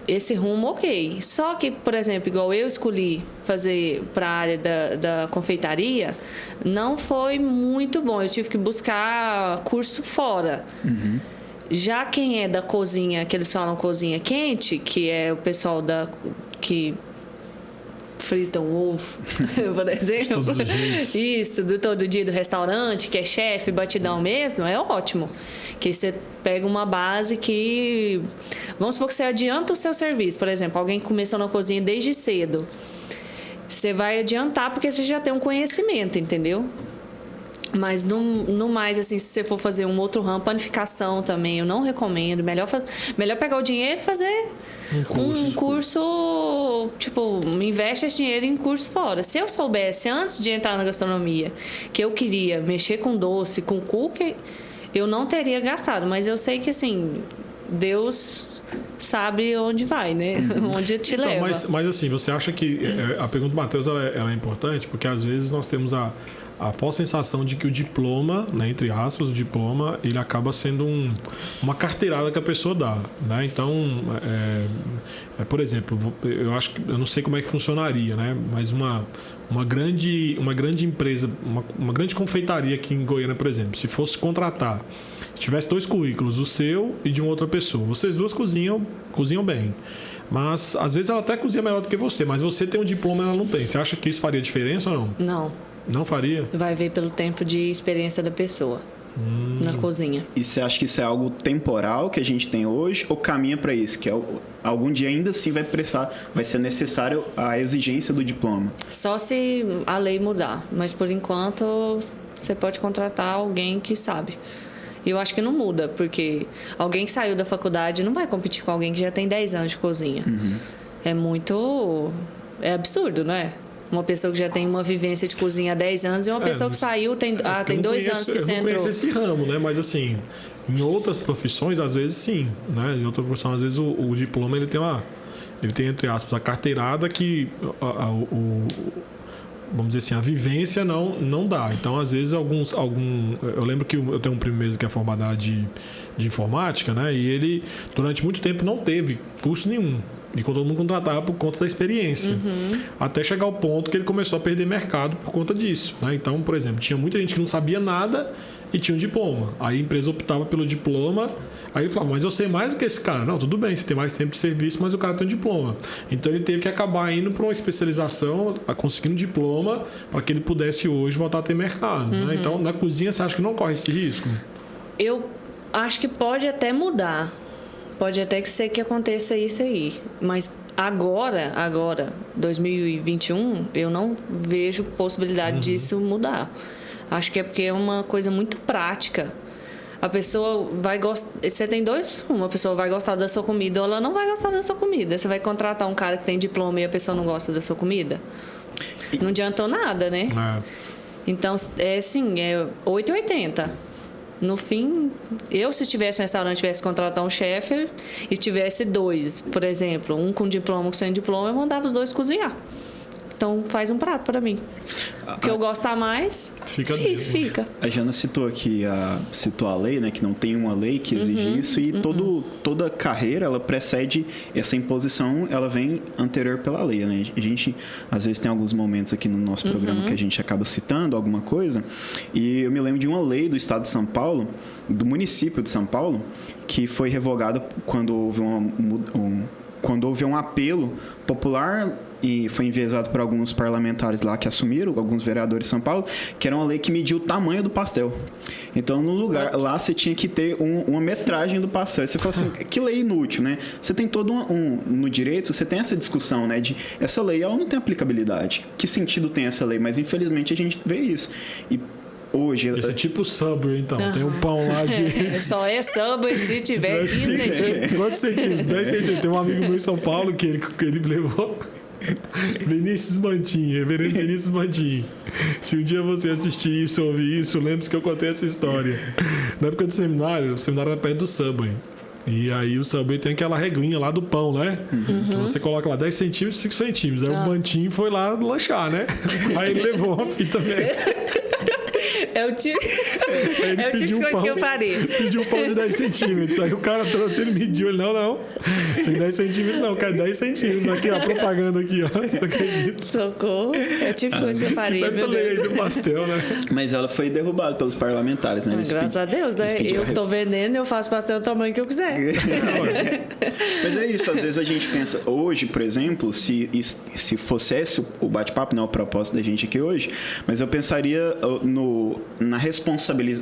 C: Esse rumo, ok. Só que, por exemplo, igual eu escolhi fazer para a área da confeitaria, não foi muito bom. Eu tive que buscar curso fora. Já quem é da cozinha, que eles falam cozinha quente, que é o pessoal que fritam ovo, por exemplo. Isso, do todo dia do restaurante, que é chefe, batidão mesmo, é ótimo. Que você pega uma base que... Vamos supor que você adianta o seu serviço. Por exemplo, alguém que começou na cozinha desde cedo. Você vai adiantar porque você já tem um conhecimento, entendeu? Mas no mais, assim, se você for fazer um outro ramo, panificação também, eu não recomendo. Melhor pegar o dinheiro e fazer um curso, tipo, investe esse dinheiro em curso fora. Se eu soubesse, antes de entrar na gastronomia, que eu queria mexer com doce, com cookie, eu não teria gastado. Mas eu sei que, assim, Deus sabe onde vai, né? Onde te leva.
A: Mas assim, você acha que a pergunta do Matheus ela é importante? Porque às vezes nós temos a falsa sensação de que o diploma, né, entre aspas, o diploma, ele acaba sendo uma carteirada que a pessoa dá, né? Então, por exemplo, eu não sei como é que funcionaria, né? Mas uma grande empresa, uma grande confeitaria aqui em Goiânia, por exemplo, se fosse contratar, se tivesse 2 currículos, o seu e de uma outra pessoa, vocês duas cozinham bem, mas às vezes ela até cozinha melhor do que você, mas você tem um diploma e ela não tem. Você acha que isso faria diferença ou não?
C: Não.
A: Não faria?
C: Vai ver pelo tempo de experiência da pessoa. na cozinha.
B: E você acha que isso é algo temporal que a gente tem hoje ou caminha para isso? Que algum dia ainda assim vai ser necessário a exigência do diploma?
C: Só se a lei mudar, mas por enquanto você pode contratar alguém que sabe. E eu acho que não muda, porque alguém que saiu da faculdade não vai competir com alguém que já tem 10 anos de cozinha. É absurdo, não é? Uma pessoa que já tem uma vivência de cozinha há 10 anos e uma pessoa que saiu tem 2 anos que você entrou.
A: Eu não conheço esse ramo, né? Mas assim, em outras profissões, às vezes sim, né? Em outra profissão, às vezes o diploma ele tem, entre aspas, a carteirada que vamos dizer assim, a vivência não dá. Então, às vezes, eu lembro que eu tenho um primo mesmo que é formado na área de informática, né? E ele, durante muito tempo, não teve curso nenhum. E todo mundo contratava por conta da experiência. Até chegar ao ponto que ele começou a perder mercado por conta disso, né? Então, por exemplo, tinha muita gente que não sabia nada e tinha um diploma. Aí a empresa optava pelo diploma. Aí ele falava, mas eu sei mais do que esse cara. Não, tudo bem, você tem mais tempo de serviço, mas o cara tem um diploma. Então ele teve que acabar indo para uma especialização, conseguindo um diploma, para que ele pudesse hoje voltar a ter mercado. Né? Então, na cozinha, você acha que não corre esse risco?
C: Eu acho que pode até mudar. Pode até ser que aconteça isso aí. Mas agora, 2021, eu não vejo possibilidade disso mudar. Acho que é porque é uma coisa muito prática. A pessoa vai gostar... Você tem uma pessoa vai gostar da sua comida ou ela não vai gostar da sua comida. Você vai contratar um cara que tem diploma e a pessoa não gosta da sua comida? Não adiantou nada, né? Então, é assim, é 880. No fim, se tivesse um restaurante, tivesse que contratar um chefe e tivesse 2, por exemplo, um com diploma, um sem diploma, eu mandava os 2 cozinhar. Então, faz um prato para mim. O que eu gostar mais, fica.
B: A Jana citou aqui, citou a lei, né? Que não tem uma lei que exige isso. E toda carreira, ela precede essa imposição, ela vem anterior pela lei, né? A gente, às vezes, tem alguns momentos aqui no nosso programa que a gente acaba citando alguma coisa. E eu me lembro de uma lei do estado de São Paulo, do município de São Paulo, que foi revogada quando houve um apelo popular e foi enviesado por alguns parlamentares lá que assumiram, alguns vereadores de São Paulo, que era uma lei que mediu o tamanho do pastel. Então, no lugar lá, você tinha que ter uma metragem do pastel. Você fala assim, que lei inútil, né? Você tem todo no direito, você tem essa discussão, né? De essa lei, ela não tem aplicabilidade. Que sentido tem essa lei? Mas, infelizmente, a gente vê isso. E hoje...
A: Esse é tipo Subway, então. Tem um pão lá de...
C: Só é Subway se tiver 15 centímetros.
A: Quantos centímetros? 10 centímetros. Tem um amigo meu em São Paulo que ele levou... Reverendo Vinícius Mantin. Se um dia você assistir isso, ouvir isso, lembre-se que eu contei essa história. Na época do seminário, o seminário era perto do Subway. E aí o Subway tem aquela regrinha lá do pão, né? Então você coloca lá 10 centímetros, 5 centímetros. Aí o Mantin foi lá lanchar, né? Aí ele levou uma fita métrica.
C: É o tipo de coisa que eu faria.
A: Pediu um pão de 10 centímetros. Aí o cara trouxe, ele mediu. Ele, não. Tem 10 centímetros não, quer 10 centímetros. Aqui, ó, propaganda aqui, ó. Não acredito.
C: Socorro. É o tipo de coisa que eu faria,
A: essa lei aí do pastel, né?
B: Mas ela foi derrubada pelos parlamentares, né?
C: Graças a Deus, né? Eu tô vendendo, eu faço pastel do tamanho que eu quiser.
B: Mas é isso, às vezes a gente pensa, hoje, por exemplo, se fosse esse o bate-papo, não é o propósito da gente aqui hoje, mas eu pensaria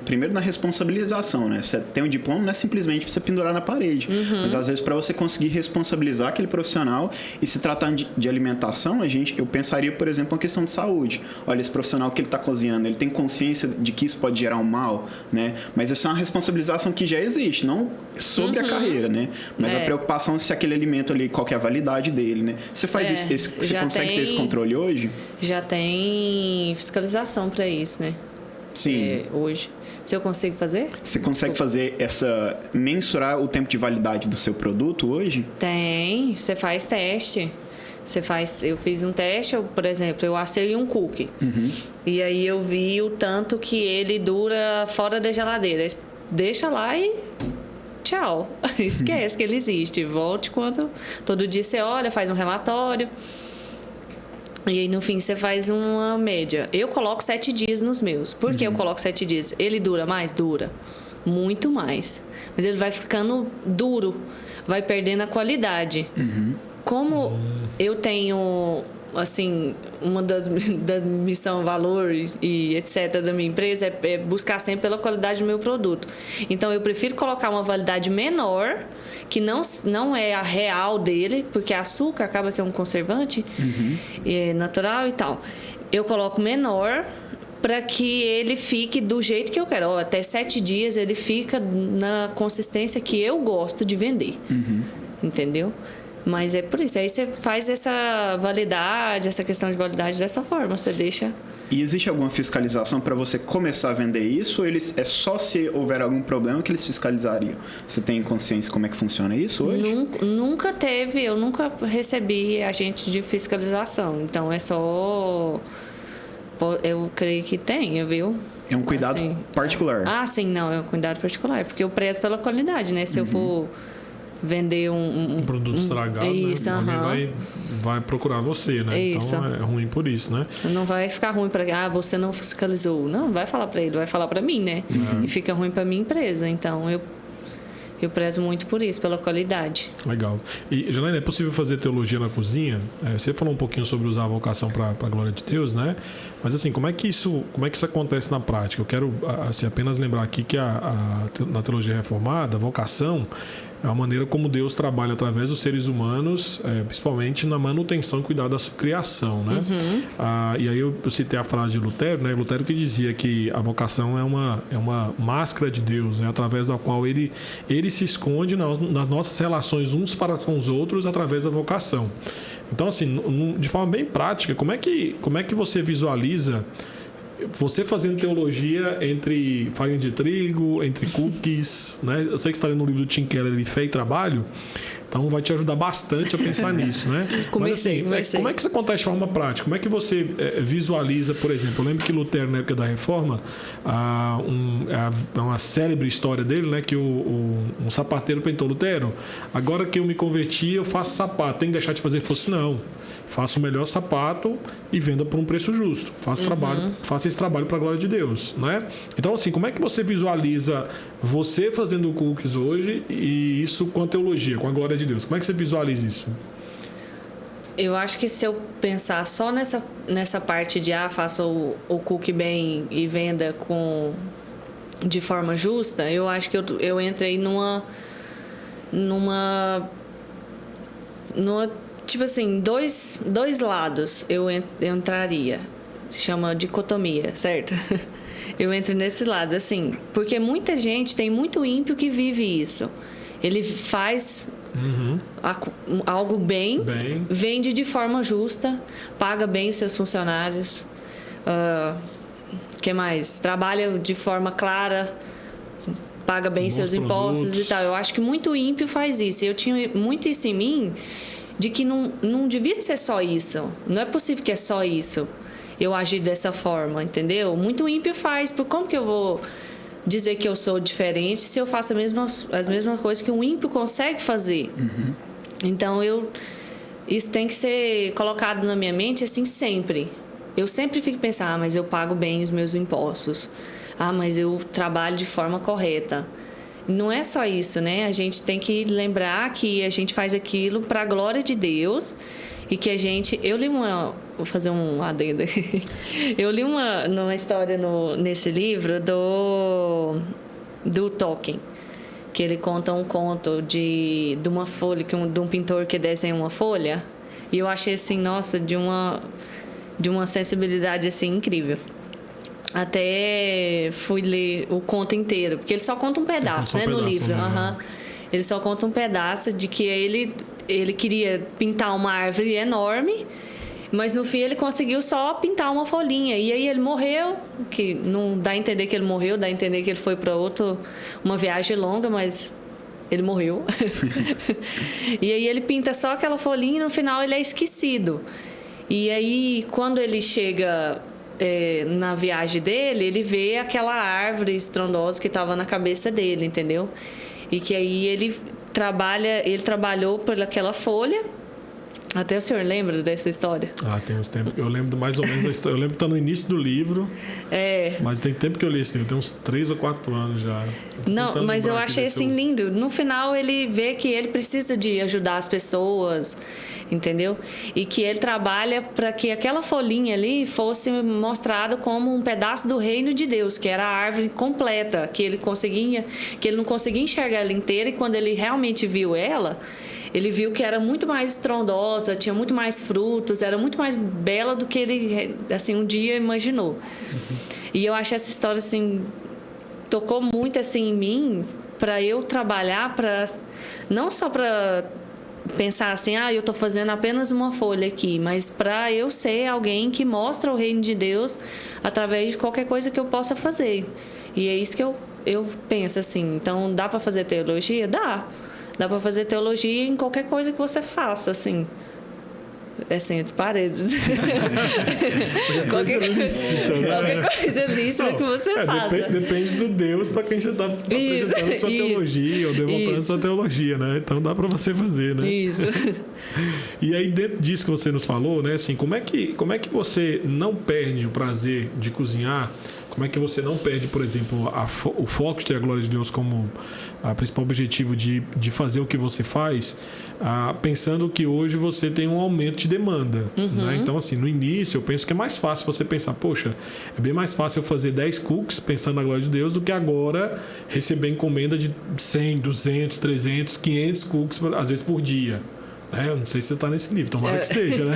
B: primeiro na responsabilização, né? Você tem um diploma, não é simplesmente pra você pendurar na parede, mas às vezes para você conseguir responsabilizar aquele profissional e se tratar de alimentação, eu pensaria, por exemplo, uma questão de saúde. Olha, esse profissional que ele tá cozinhando, ele tem consciência de que isso pode gerar um mal, né? Mas essa é uma responsabilização que já existe, não sobre a carreira, né? Mas a preocupação se aquele alimento ali, qual que é a validade dele, né? Você faz isso, você consegue ter esse controle hoje?
C: Já tem fiscalização para isso, né?
B: Sim.
C: Hoje. Se eu consigo fazer?
B: Você consegue fazer mensurar o tempo de validade do seu produto hoje?
C: Tem. Você faz teste. Eu fiz um teste, por exemplo, eu assei um cookie. E aí eu vi o tanto que ele dura fora da geladeira. Deixa lá e tchau. Esquece que ele existe. Volte quando... Todo dia você olha, faz um relatório. E aí, no fim, você faz uma média. Eu coloco 7 dias nos meus. Por que eu coloco 7 dias? Ele dura mais? Dura. Muito mais. Mas ele vai ficando duro. Vai perdendo a qualidade. Como eu tenho assim, uma da missão, valor e etc. da minha empresa é buscar sempre pela qualidade do meu produto. Então, eu prefiro colocar uma validade menor, que não é a real dele, porque açúcar acaba que é um conservante é natural e tal. Eu coloco menor para que ele fique do jeito que eu quero. Até 7 dias ele fica na consistência que eu gosto de vender. Entendeu? Mas é por isso. Aí você faz essa validade, essa questão de validade dessa forma. Você deixa...
B: E existe alguma fiscalização para você começar a vender isso? Ou é só se houver algum problema que eles fiscalizariam? Você tem consciência como é que funciona isso hoje?
C: Nunca teve. Eu nunca recebi agente de fiscalização. Então, é só... Eu creio que tenha, viu?
B: É um cuidado
C: assim,
B: particular.
C: Ah, sim, não. É um cuidado particular. Porque eu prezo pela qualidade, né? Se eu for... vender um
A: produto estragado,
C: isso,
A: né? Alguém vai procurar você, né?
C: Isso.
A: Então é ruim por isso, né?
C: Não vai ficar ruim para você não fiscalizou. Não, vai falar para ele, vai falar para mim, né? E fica ruim para minha empresa. Então eu prezo muito por isso, pela qualidade.
A: Legal. E, Janaína, é possível fazer teologia na cozinha? Você falou um pouquinho sobre usar a vocação para a glória de Deus, né? Mas assim, como é que isso acontece na prática? Eu quero assim, apenas lembrar aqui que na teologia reformada, a vocação é a maneira como Deus trabalha através dos seres humanos, principalmente na manutenção e cuidado da sua criação, né? E aí eu citei a frase de Lutero, né? Lutero que dizia que a vocação é uma máscara de Deus, né? Através da qual ele se esconde nas nossas relações uns para com os outros através da vocação. Então, assim, de forma bem prática, como é que você visualiza você fazendo teologia entre farinha de trigo, entre cookies, né? Eu sei que você está lendo um livro do Tim Keller, Fé e Trabalho, então vai te ajudar bastante a pensar nisso, né?
C: Comecei.
A: Como é que isso acontece de forma prática? Como é que você visualiza, por exemplo, eu lembro que Lutero, na época da Reforma, uma célebre história dele, né? Que um sapateiro perguntou: Lutero, agora que eu me converti, eu faço sapato, tem que deixar de fazer? Ele falou assim: não, faça o melhor sapato e venda por um preço justo. Faça esse trabalho para a glória de Deus, né? Então, assim, como é que você visualiza você fazendo cookies hoje e isso com a teologia, com a glória de Deus? Como é que você visualiza isso?
C: Eu acho que se eu pensar só nessa parte de faça o cookie bem e venda de forma justa, eu acho que eu entrei numa tipo assim, dois lados eu entraria. Chama dicotomia, certo? Eu entro nesse lado, assim, porque muita gente, tem muito ímpio que vive isso. Ele faz algo bem, vende de forma justa, paga bem os seus funcionários, que mais? Trabalha de forma clara, paga bem seus impostos e tal. Eu acho que muito ímpio faz isso. Eu tinha muito isso em mim, de que não devia ser só isso. Não é possível que é só isso. Eu agir dessa forma, entendeu? Muito ímpio faz. Como que eu vou dizer que eu sou diferente se eu faço as mesmas coisas que um ímpio consegue fazer? Então, isso tem que ser colocado na minha mente assim sempre. Eu sempre fico pensando, mas eu pago bem os meus impostos. Mas eu trabalho de forma correta. Não é só isso, né? A gente tem que lembrar que a gente faz aquilo para a glória de Deus e que eu li vou fazer um adendo aqui. Eu li uma história nesse livro do Tolkien, que ele conta um conto de uma folha, de um pintor que desenha uma folha, e eu achei assim, nossa, de uma sensibilidade assim incrível. Até fui ler o conto inteiro, porque ele só conta um pedaço, né, no livro. Ele só conta um pedaço de que ele queria pintar uma árvore enorme, mas no fim ele conseguiu só pintar uma folhinha. E aí ele morreu, que não dá a entender que ele morreu, dá a entender que ele foi para uma viagem longa, mas ele morreu. E aí ele pinta só aquela folhinha e no final ele é esquecido. E aí quando ele chega na viagem dele, ele vê aquela árvore estrondosa que estava na cabeça dele, entendeu? E que aí ele trabalhou por aquela folha Até o senhor lembra dessa história?
A: Tem uns tempos. Eu lembro mais ou menos a história. Eu lembro que tá no início do livro. Mas tem tempo que eu li esse livro. Tem uns 3 ou 4 anos já.
C: Não, mas eu achei assim lindo. No final ele vê que ele precisa de ajudar as pessoas, entendeu? E que ele trabalha para que aquela folhinha ali fosse mostrada como um pedaço do reino de Deus, que era a árvore completa, que ele não conseguia enxergar ela inteira, e quando ele realmente viu ela, ele viu que era muito mais estrondosa, tinha muito mais frutos, era muito mais bela do que ele, assim, um dia imaginou. E eu achei essa história, assim, tocou muito, assim, em mim, para eu trabalhar, não só para pensar assim, eu estou fazendo apenas uma folha aqui, mas para eu ser alguém que mostra o reino de Deus através de qualquer coisa que eu possa fazer. E é isso que eu penso, assim. Então, dá para fazer teologia? Dá. Dá para fazer teologia em qualquer coisa que você faça, assim. Assim, entre paredes. Qualquer coisa lícita que você faça.
A: Depende do Deus para quem você está apresentando sua teologia ou demonstrando sua teologia, né? Então dá para você fazer, né? Isso. E aí, dentro disso que você nos falou, né? Assim, como é que você não perde o prazer de cozinhar? Como é que você não perde, por exemplo, o foco de ter a glória de Deus como o principal objetivo de fazer o que você faz, pensando que hoje você tem um aumento de demanda. Né? Então, assim, no início, eu penso que é mais fácil você pensar, poxa, é bem mais fácil eu fazer 10 cookies pensando na glória de Deus do que agora receber encomenda de 100, 200, 300, 500 cookies, às vezes por dia. Eu não sei se você está nesse nível, tomara que esteja, né?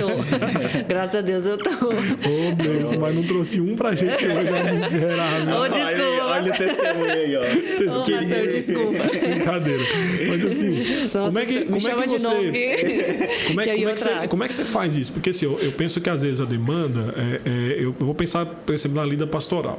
C: Graças a Deus eu tô.
A: Deus, mas não trouxe um pra gente hoje, é miserável.
C: Desculpa.
B: Olha o testemunho aí, ó.
C: Pastor, desculpa.
A: Brincadeira. Mas assim,
C: nossa,
A: como é que você faz isso? Porque assim, eu penso que às vezes a demanda, eu vou pensar, por exemplo, na lida pastoral.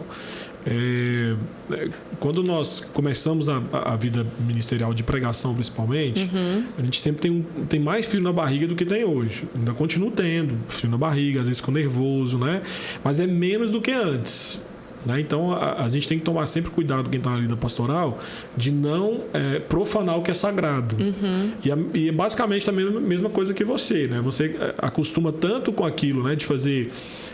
A: Quando nós começamos a vida ministerial de pregação, principalmente, a gente sempre tem mais frio na barriga do que tem hoje. Ainda continuo tendo frio na barriga, às vezes fico nervoso, né? Mas é menos do que antes. Né? Então a gente tem que tomar sempre cuidado, quem está na lida pastoral, de não profanar o que é sagrado. E é basicamente também a mesma coisa que você, né? Você acostuma tanto com aquilo, né? De fazer,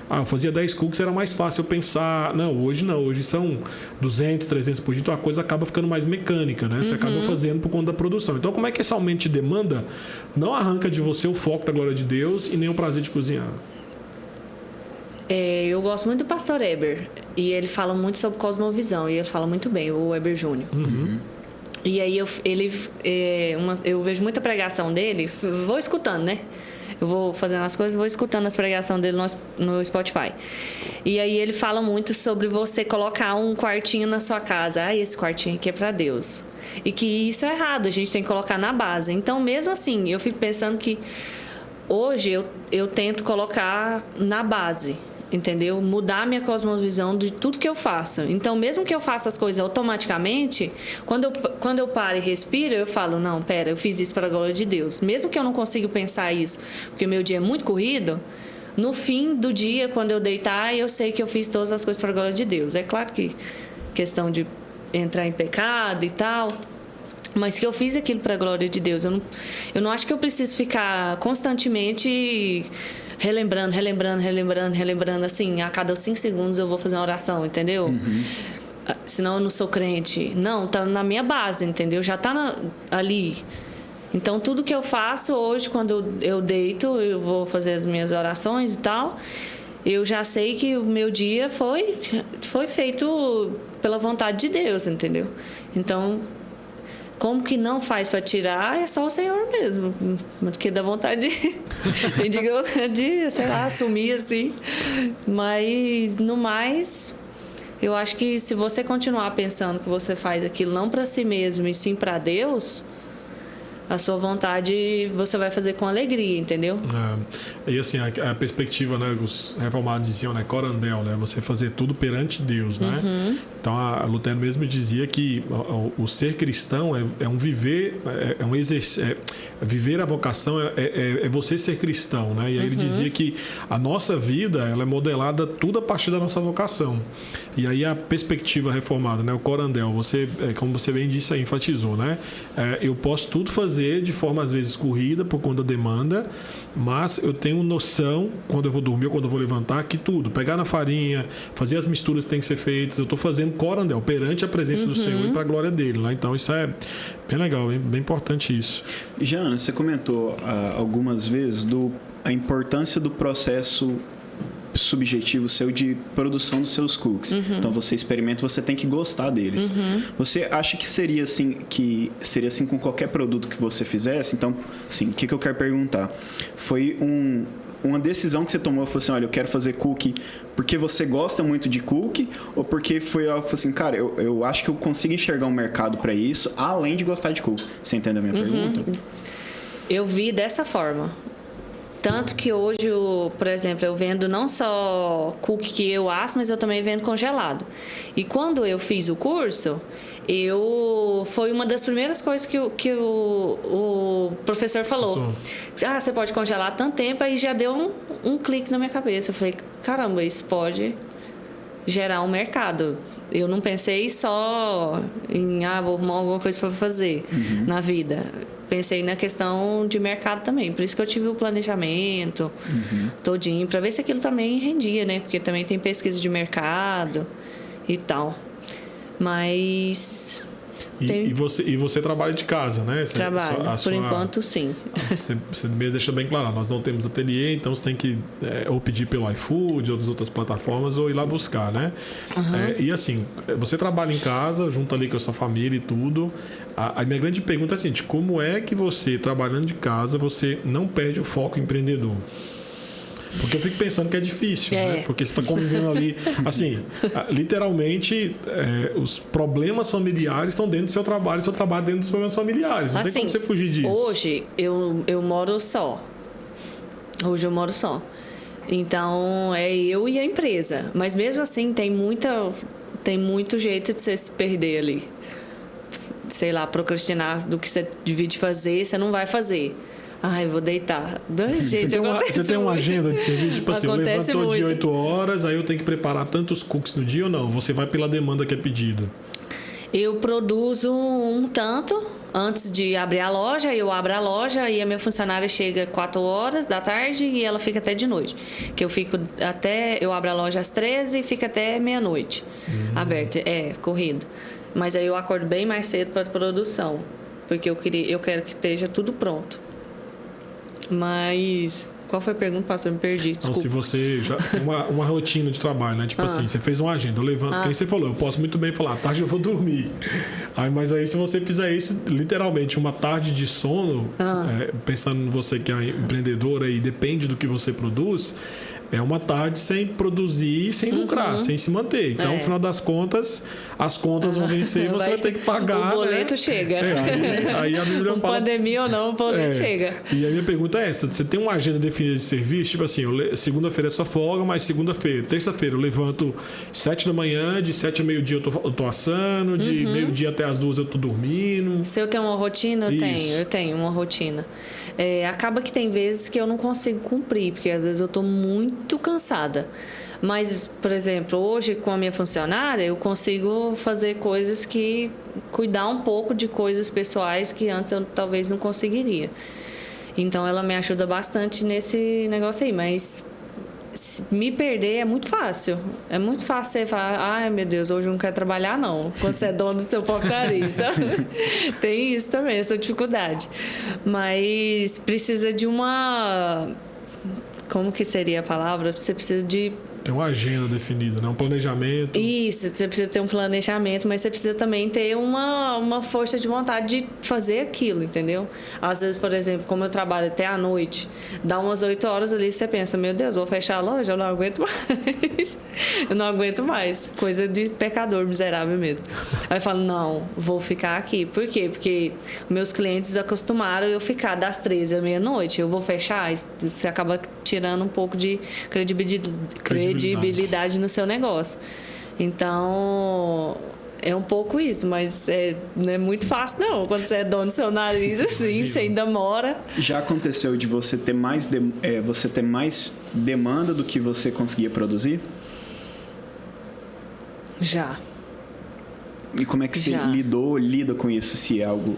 A: eu fazia 10 cookies, era mais fácil eu pensar, hoje são 200, 300 por dia, então a coisa acaba ficando mais mecânica, né? Você acaba fazendo por conta da produção. Então como é que esse aumento de demanda não arranca de você o foco da glória de Deus e nem o prazer de cozinhar?
C: Eu gosto muito do pastor Eber, e ele fala muito sobre cosmovisão, e ele fala muito bem, o Eber Júnior. E aí eu vejo muita pregação dele, vou escutando, né? Eu vou fazendo as coisas, vou escutando as pregações dele no Spotify. E aí ele fala muito sobre você colocar um quartinho na sua casa. Esse quartinho aqui é para Deus. E que isso é errado, a gente tem que colocar na base. Então, mesmo assim, eu fico pensando que hoje eu tento colocar na base, entendeu? Mudar a minha cosmovisão de tudo que eu faço. Então, mesmo que eu faça as coisas automaticamente, quando eu paro e respiro, eu falo, não, pera, eu fiz isso para a glória de Deus. Mesmo que eu não consiga pensar isso, porque meu dia é muito corrido, no fim do dia, quando eu deitar, eu sei que eu fiz todas as coisas para a glória de Deus. É claro que questão de entrar em pecado e tal, mas que eu fiz aquilo para a glória de Deus. Eu não acho que eu preciso ficar constantemente relembrando, assim, a cada 5 segundos eu vou fazer uma oração, entendeu? Senão eu não sou crente. Não, tá na minha base, entendeu? Já tá ali. Então, tudo que eu faço hoje, quando eu deito, eu vou fazer as minhas orações e tal, eu já sei que o meu dia foi feito pela vontade de Deus, entendeu? Então, como que não faz para tirar, é só o Senhor mesmo. Porque dá vontade de sei lá, assumir assim. Mas, no mais, eu acho que se você continuar pensando que você faz aquilo não para si mesmo e sim para Deus, a sua vontade você vai fazer com alegria, entendeu?
A: E assim, a perspectiva, né, os reformados diziam, né, corandel, né, você fazer tudo perante Deus, né? Então a Lutero mesmo dizia que o ser cristão é um viver, é um exercício, viver a vocação é você ser cristão, né? E aí ele dizia que a nossa vida, ela é modelada tudo a partir da nossa vocação. E aí a perspectiva reformada, né, o corandel, você, como você bem disse aí, enfatizou, né? Eu posso tudo fazer fazer de forma às vezes corrida por conta da demanda, mas eu tenho noção quando eu vou dormir ou quando eu vou levantar que tudo, pegar na farinha, fazer as misturas que tem que ser feitas, eu estou fazendo corandel perante a presença do Senhor e para a glória dele, lá. Então isso é bem legal, bem importante isso.
B: Jana, você comentou algumas vezes a importância do processo subjetivo seu de produção dos seus cookies. Então você experimenta, você tem que gostar deles. Você acha que seria assim com qualquer produto que você fizesse? Então, assim, o que eu quero perguntar? Foi uma decisão que você tomou, falou assim, olha, eu quero fazer cookie porque você gosta muito de cookie, ou porque foi algo assim, cara, eu acho que eu consigo enxergar um mercado para isso, além de gostar de cookie. Você entende a minha pergunta?
C: Eu vi dessa forma. Tanto que hoje, por exemplo, eu vendo não só cookie que eu asso, mas eu também vendo congelado. E quando eu fiz o curso, foi uma das primeiras coisas que o professor falou. Você pode congelar tanto tempo, aí já deu um clique na minha cabeça. Eu falei, caramba, isso pode gerar um mercado. Eu não pensei só em, vou arrumar alguma coisa para fazer na vida. Pensei na questão de mercado também. Por isso que eu tive o planejamento todinho, para ver se aquilo também rendia, né? Porque também tem pesquisa de mercado e tal. Mas...
A: E você trabalha de casa, né?
C: Trabalho, por enquanto, sim.
A: Você mesmo deixa bem claro, nós não temos ateliê, então você tem que ou pedir pelo iFood ou das outras plataformas ou ir lá buscar, né? E assim, você trabalha em casa, junto ali com a sua família e tudo. A minha grande pergunta é a seguinte, como é que você, trabalhando de casa, você não perde o foco empreendedor? Porque eu fico pensando que é difícil, né? Porque você está convivendo ali, assim, literalmente, os problemas familiares estão dentro do seu trabalho dentro dos problemas familiares. Não
C: assim,
A: tem como você fugir disso.
C: Hoje, eu moro só. Então, é eu e a empresa. Mas mesmo assim, tem muito jeito de você se perder ali. Sei lá, procrastinar do que você devia fazer, você não vai fazer. Eu vou deitar.
A: Você tem uma agenda de serviço? Tipo assim, eu levanto de 8 horas, aí eu tenho que preparar tantos cookies no dia ou não? Você vai pela demanda que é pedida?
C: Eu produzo um tanto antes de abrir a loja, eu abro a loja e a minha funcionária chega 4 horas da tarde e ela fica até de noite. Que eu abro a loja às 13 e fica até meia-noite aberta. Corrido. Mas aí eu acordo bem mais cedo para a produção, porque eu quero que esteja tudo pronto. Mas qual foi a pergunta, pastor? Eu me perdi, desculpa.
A: Então, se você já tem uma rotina de trabalho, né? Tipo assim, você fez uma agenda, eu levanto, quem você falou, eu posso muito bem falar, à tarde eu vou dormir. Mas aí se você fizer isso, literalmente, uma tarde de sono, pensando em você que é empreendedora e depende do que você produz, é uma tarde sem produzir, sem lucrar, sem se manter. Então, no final das contas, as contas vão vencer e você vai ter que pagar.
C: O boleto chega.
A: Aí a Bíblia fala...
C: pandemia ou não, o boleto chega.
A: E a minha pergunta é essa. Você tem uma agenda definida de serviço? Tipo assim, segunda-feira é sua folga, mas terça-feira eu levanto 7 da manhã, de 7 a meio-dia eu tô assando, de meio-dia até as 2 eu tô dormindo.
C: Se eu tenho uma rotina, eu tenho uma rotina. Acaba que tem vezes que eu não consigo cumprir, porque às vezes eu tô muito cansada. Mas, por exemplo, hoje com a minha funcionária, eu consigo fazer coisas cuidar um pouco de coisas pessoais que antes eu talvez não conseguiria. Então, ela me ajuda bastante nesse negócio aí. Mas me perder é muito fácil. É muito fácil você falar, meu Deus, hoje eu não quero trabalhar, não. Quando você é dono do seu próprio nariz. Tem isso também, essa dificuldade. Mas precisa de uma... Como que seria a palavra? Você precisa de...
A: Tem uma agenda definida, né? Um planejamento.
C: Isso, você precisa ter um planejamento, mas você precisa também ter uma força de vontade de fazer aquilo, entendeu? Às vezes, por exemplo, como eu trabalho até à noite, dá umas 8 horas ali, você pensa, meu Deus, vou fechar a loja, eu não aguento mais. Eu não aguento mais. Coisa de pecador miserável mesmo. Aí eu falo, não, vou ficar aqui. Por quê? Porque meus clientes acostumaram eu ficar das 13 à meia-noite. Eu vou fechar, você acaba tirando um pouco de credibilidade no seu negócio. Então, é um pouco isso, mas não é muito fácil, não. Quando você é dono do seu nariz, assim, você ainda mora. Já
B: aconteceu de você ter mais demanda do que você conseguia produzir?
C: Já.
B: E como é que você lida com isso? Se é algo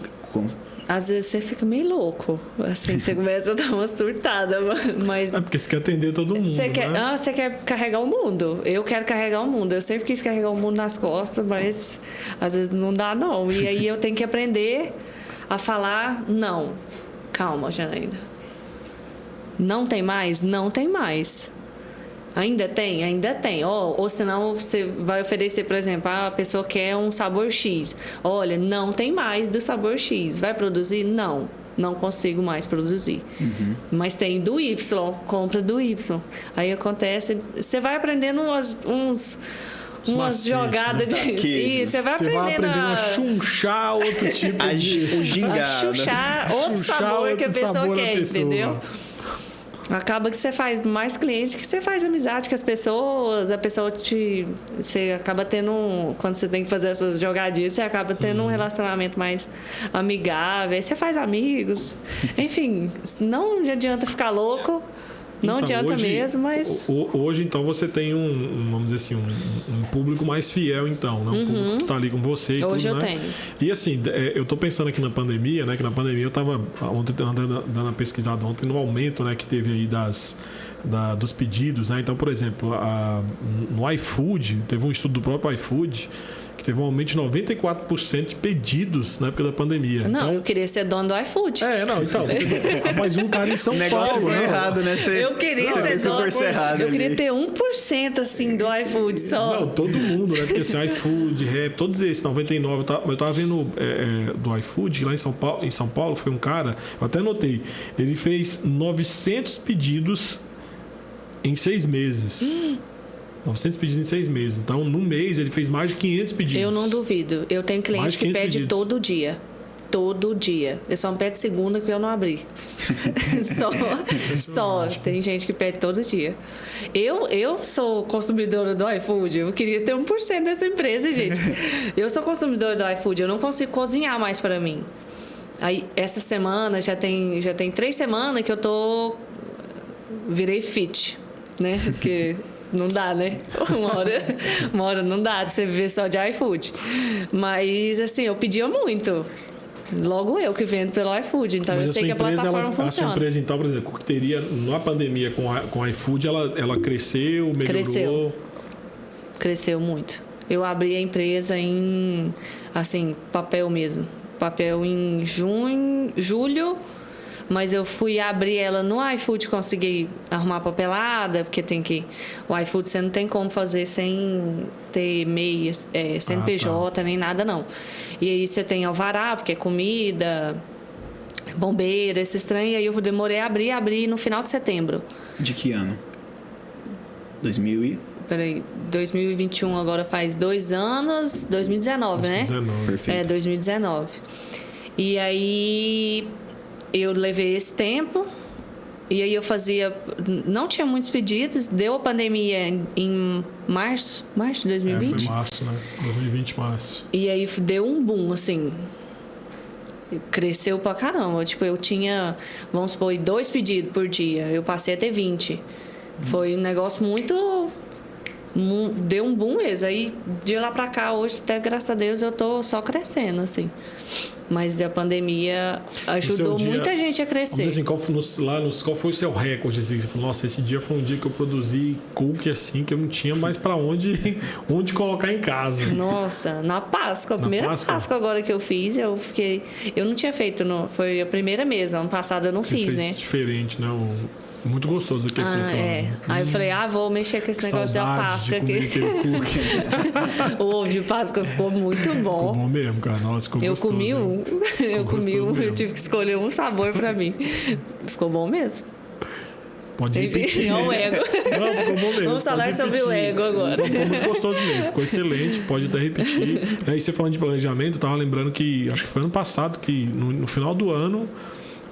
C: Às vezes você fica meio louco, assim, você começa a dar uma surtada, mas...
A: É porque você quer atender todo mundo,
C: você quer,
A: né?
C: você quer carregar o mundo. Eu quero carregar o mundo. Eu sempre quis carregar o mundo nas costas, mas às vezes não dá, não. E aí eu tenho que aprender a falar, não. Calma, Janaína. Não tem mais? Não tem mais. Ainda tem? Ainda tem. Ou senão você vai oferecer, por exemplo, a pessoa quer um sabor X. Olha, não tem mais do sabor X. Vai produzir? Não consigo mais produzir.
B: Uhum.
C: Mas tem do Y, compra do Y. Aí acontece, você vai aprendendo umas jogadas,
A: né?
C: de... você vai aprendendo
A: a chunchar outro tipo de...
B: O gingado.
C: A chuchar outro sabor que a pessoa quer, entendeu? Acaba que você faz mais cliente que você faz amizade com as pessoas, você acaba tendo, quando você tem que fazer essas jogadinhas, você acaba tendo um relacionamento mais amigável, aí você faz amigos. Enfim, não adianta ficar louco. Não
A: então,
C: adianta
A: hoje,
C: mesmo, mas...
A: Hoje, então, você tem vamos dizer assim, um público mais fiel, então, né? Um público que está ali com você e
C: hoje
A: tudo,
C: eu
A: né?
C: tenho.
A: E assim, eu tô pensando aqui na pandemia, né? Que na pandemia eu estava ontem dando uma pesquisada ontem no aumento, né? Que teve aí dos pedidos, né? Então, por exemplo, no iFood, teve um estudo do próprio iFood que teve um aumento de 94% de pedidos na época da pandemia.
C: Não,
A: então,
C: eu queria ser dono do iFood.
A: Então. Mas um cara em São
B: O negócio
A: Paulo,
B: foi
A: né?
B: errado, né?
C: Eu queria ser dono. Eu queria ter 1% assim do iFood só.
A: Não, todo mundo, né? Porque assim, iFood, Rap, todos esses, 99. Eu tava vendo do iFood, que lá em São Paulo foi um cara, eu até notei, ele fez 900 pedidos em 6 meses. 900 pedidos em 6 meses. Então, no mês, ele fez mais de 500 pedidos.
C: Eu não duvido. Eu tenho cliente que pede pedidos. Todo dia. Todo dia. Eu só me pede segunda que eu não abri. Só. Tem gente que pede todo dia. Eu sou consumidora do iFood. Eu queria ter 1% dessa empresa, gente. Eu sou consumidora do iFood. Eu não consigo cozinhar mais para mim. Aí, essa semana, já tem 3 semanas que eu virei fit, né? Porque... Não dá, né? Uma hora não dá de você viver só de iFood. Mas, assim, eu pedia muito. Logo eu que vendo pelo iFood. Então, eu sei que a plataforma funciona.
A: A sua empresa, então, por exemplo, que teria na pandemia com o iFood, ela cresceu, melhorou?
C: Cresceu muito. Eu abri a empresa em, assim, papel mesmo. Papel em julho. Mas eu fui abrir ela no iFood, consegui arrumar papelada, porque o iFood você não tem como fazer sem ter MEI, CNPJ, nem nada não. E aí você tem alvará, porque é comida, bombeiro, esse trem. E aí eu demorei a abrir no final de setembro.
B: De que ano?
C: 2021 agora faz 2 anos, 2019, né?
B: Perfeito.
C: 2019. E aí... Eu levei esse tempo e aí eu não tinha muitos pedidos, deu a pandemia em março de 2020?
A: Foi março, né? 2020, março.
C: E aí deu um boom, assim, cresceu pra caramba. Tipo, eu tinha, vamos supor, 2 pedidos por dia, eu passei a ter 20. Foi um negócio muito... Deu um boom mesmo. Aí, de lá pra cá, hoje, até graças a Deus, eu tô só crescendo, assim. Mas a pandemia ajudou muita gente a crescer.
A: Assim, qual foi o seu recorde? Assim? Você falou, nossa, esse dia foi um dia que eu produzi cookie, assim, que eu não tinha mais pra onde colocar em casa.
C: Nossa, na Páscoa. A primeira Páscoa agora que eu fiz, eu não tinha feito, foi a primeira mesmo. Ano passado eu não fiz, né?
A: Diferente, né? Muito gostoso aquele cookie.
C: Aí eu falei, vou mexer com esse negócio da Páscoa aqui. O ovo de Páscoa ficou muito bom.
A: Ficou bom mesmo, cara. Nossa, ficou
C: eu
A: gostoso.
C: Comi um. Eu tive que escolher um sabor pra mim. Ficou bom mesmo.
A: Pode repetir.
C: Não, o ego.
A: Não, ficou bom mesmo.
C: Vamos falar sobre o ego agora.
A: Ficou muito gostoso mesmo. Ficou excelente. Pode até repetir. E você falando de planejamento, eu tava lembrando que, acho que foi ano passado, que no final do ano,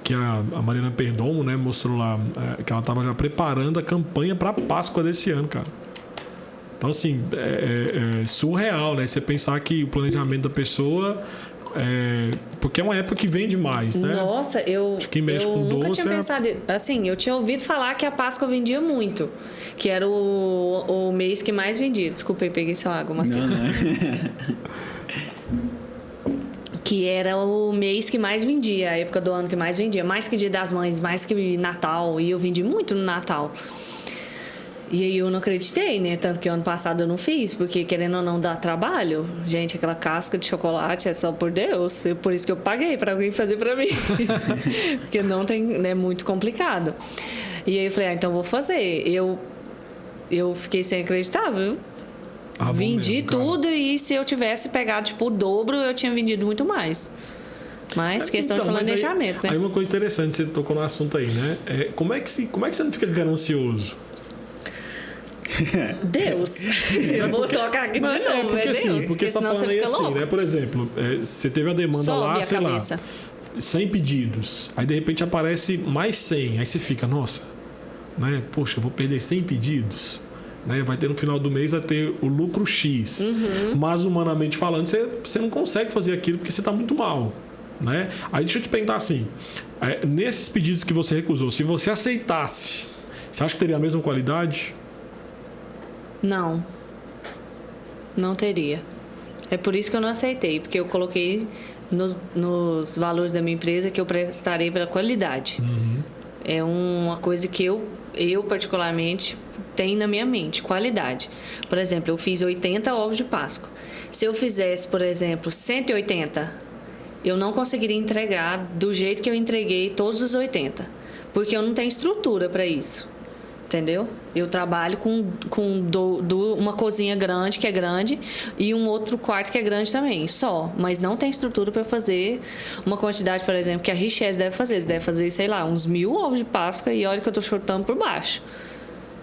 A: que a Mariana Perdomo, né, mostrou lá que ela estava já preparando a campanha para a Páscoa desse ano, cara. Então, assim, é surreal, né? Você pensar que o planejamento da pessoa... porque é uma época que vende mais, né?
C: Nossa, eu nunca tinha pensado... Assim, eu tinha ouvido falar que a Páscoa vendia muito. Que era o mês que mais vendia. Desculpa aí, peguei sua água, Matheus.
B: Não.
C: que era o mês que mais vendia, a época do ano que mais vendia, mais que Dia das Mães, mais que Natal, e eu vendi muito no Natal. E aí eu não acreditei, né? Tanto que ano passado eu não fiz, porque querendo ou não dá trabalho. Gente, aquela casca de chocolate é só por Deus, por isso que eu paguei para alguém fazer para mim. Porque não tem, é muito complicado. E aí eu falei, então vou fazer. Eu fiquei sem acreditar, viu? Vendi mesmo, tudo, e se eu tivesse pegado tipo o dobro, eu tinha vendido muito mais. Mas questão de planejamento, né?
A: Aí uma coisa interessante, você tocou no assunto aí, né? Como é que você não fica ganancioso?
C: Deus. Eu vou tocar aqui de novo,
A: porque,
C: Deus.
A: Assim, porque você tá falando aí assim, né? Por exemplo, você teve a demanda
C: Sobe
A: lá, sei
C: cabeça.
A: lá, 100 pedidos. Aí de repente aparece mais 100. Aí você fica, nossa, né? Poxa, eu vou perder 100 pedidos. Né? Vai ter no final do mês, vai ter o lucro X. Mas humanamente falando, você não consegue fazer aquilo porque você está muito mal. Né? Aí deixa eu te perguntar assim, nesses pedidos que você recusou, se você aceitasse, você acha que teria a mesma qualidade?
C: Não teria. É por isso que eu não aceitei, porque eu coloquei nos valores da minha empresa que eu prestarei pela qualidade. É uma coisa que eu particularmente tenho na minha mente, qualidade. Por exemplo, eu fiz 80 ovos de Páscoa. Se eu fizesse, por exemplo, 180, eu não conseguiria entregar do jeito que eu entreguei todos os 80, porque eu não tenho estrutura para isso. Entendeu? Eu trabalho com uma cozinha grande, que é grande, e um outro quarto que é grande também, só. Mas não tem estrutura para fazer uma quantidade, por exemplo, que a Richesse deve fazer. Eles devem fazer, sei lá, uns 1000 ovos de Páscoa, e olha que eu tô chutando por baixo.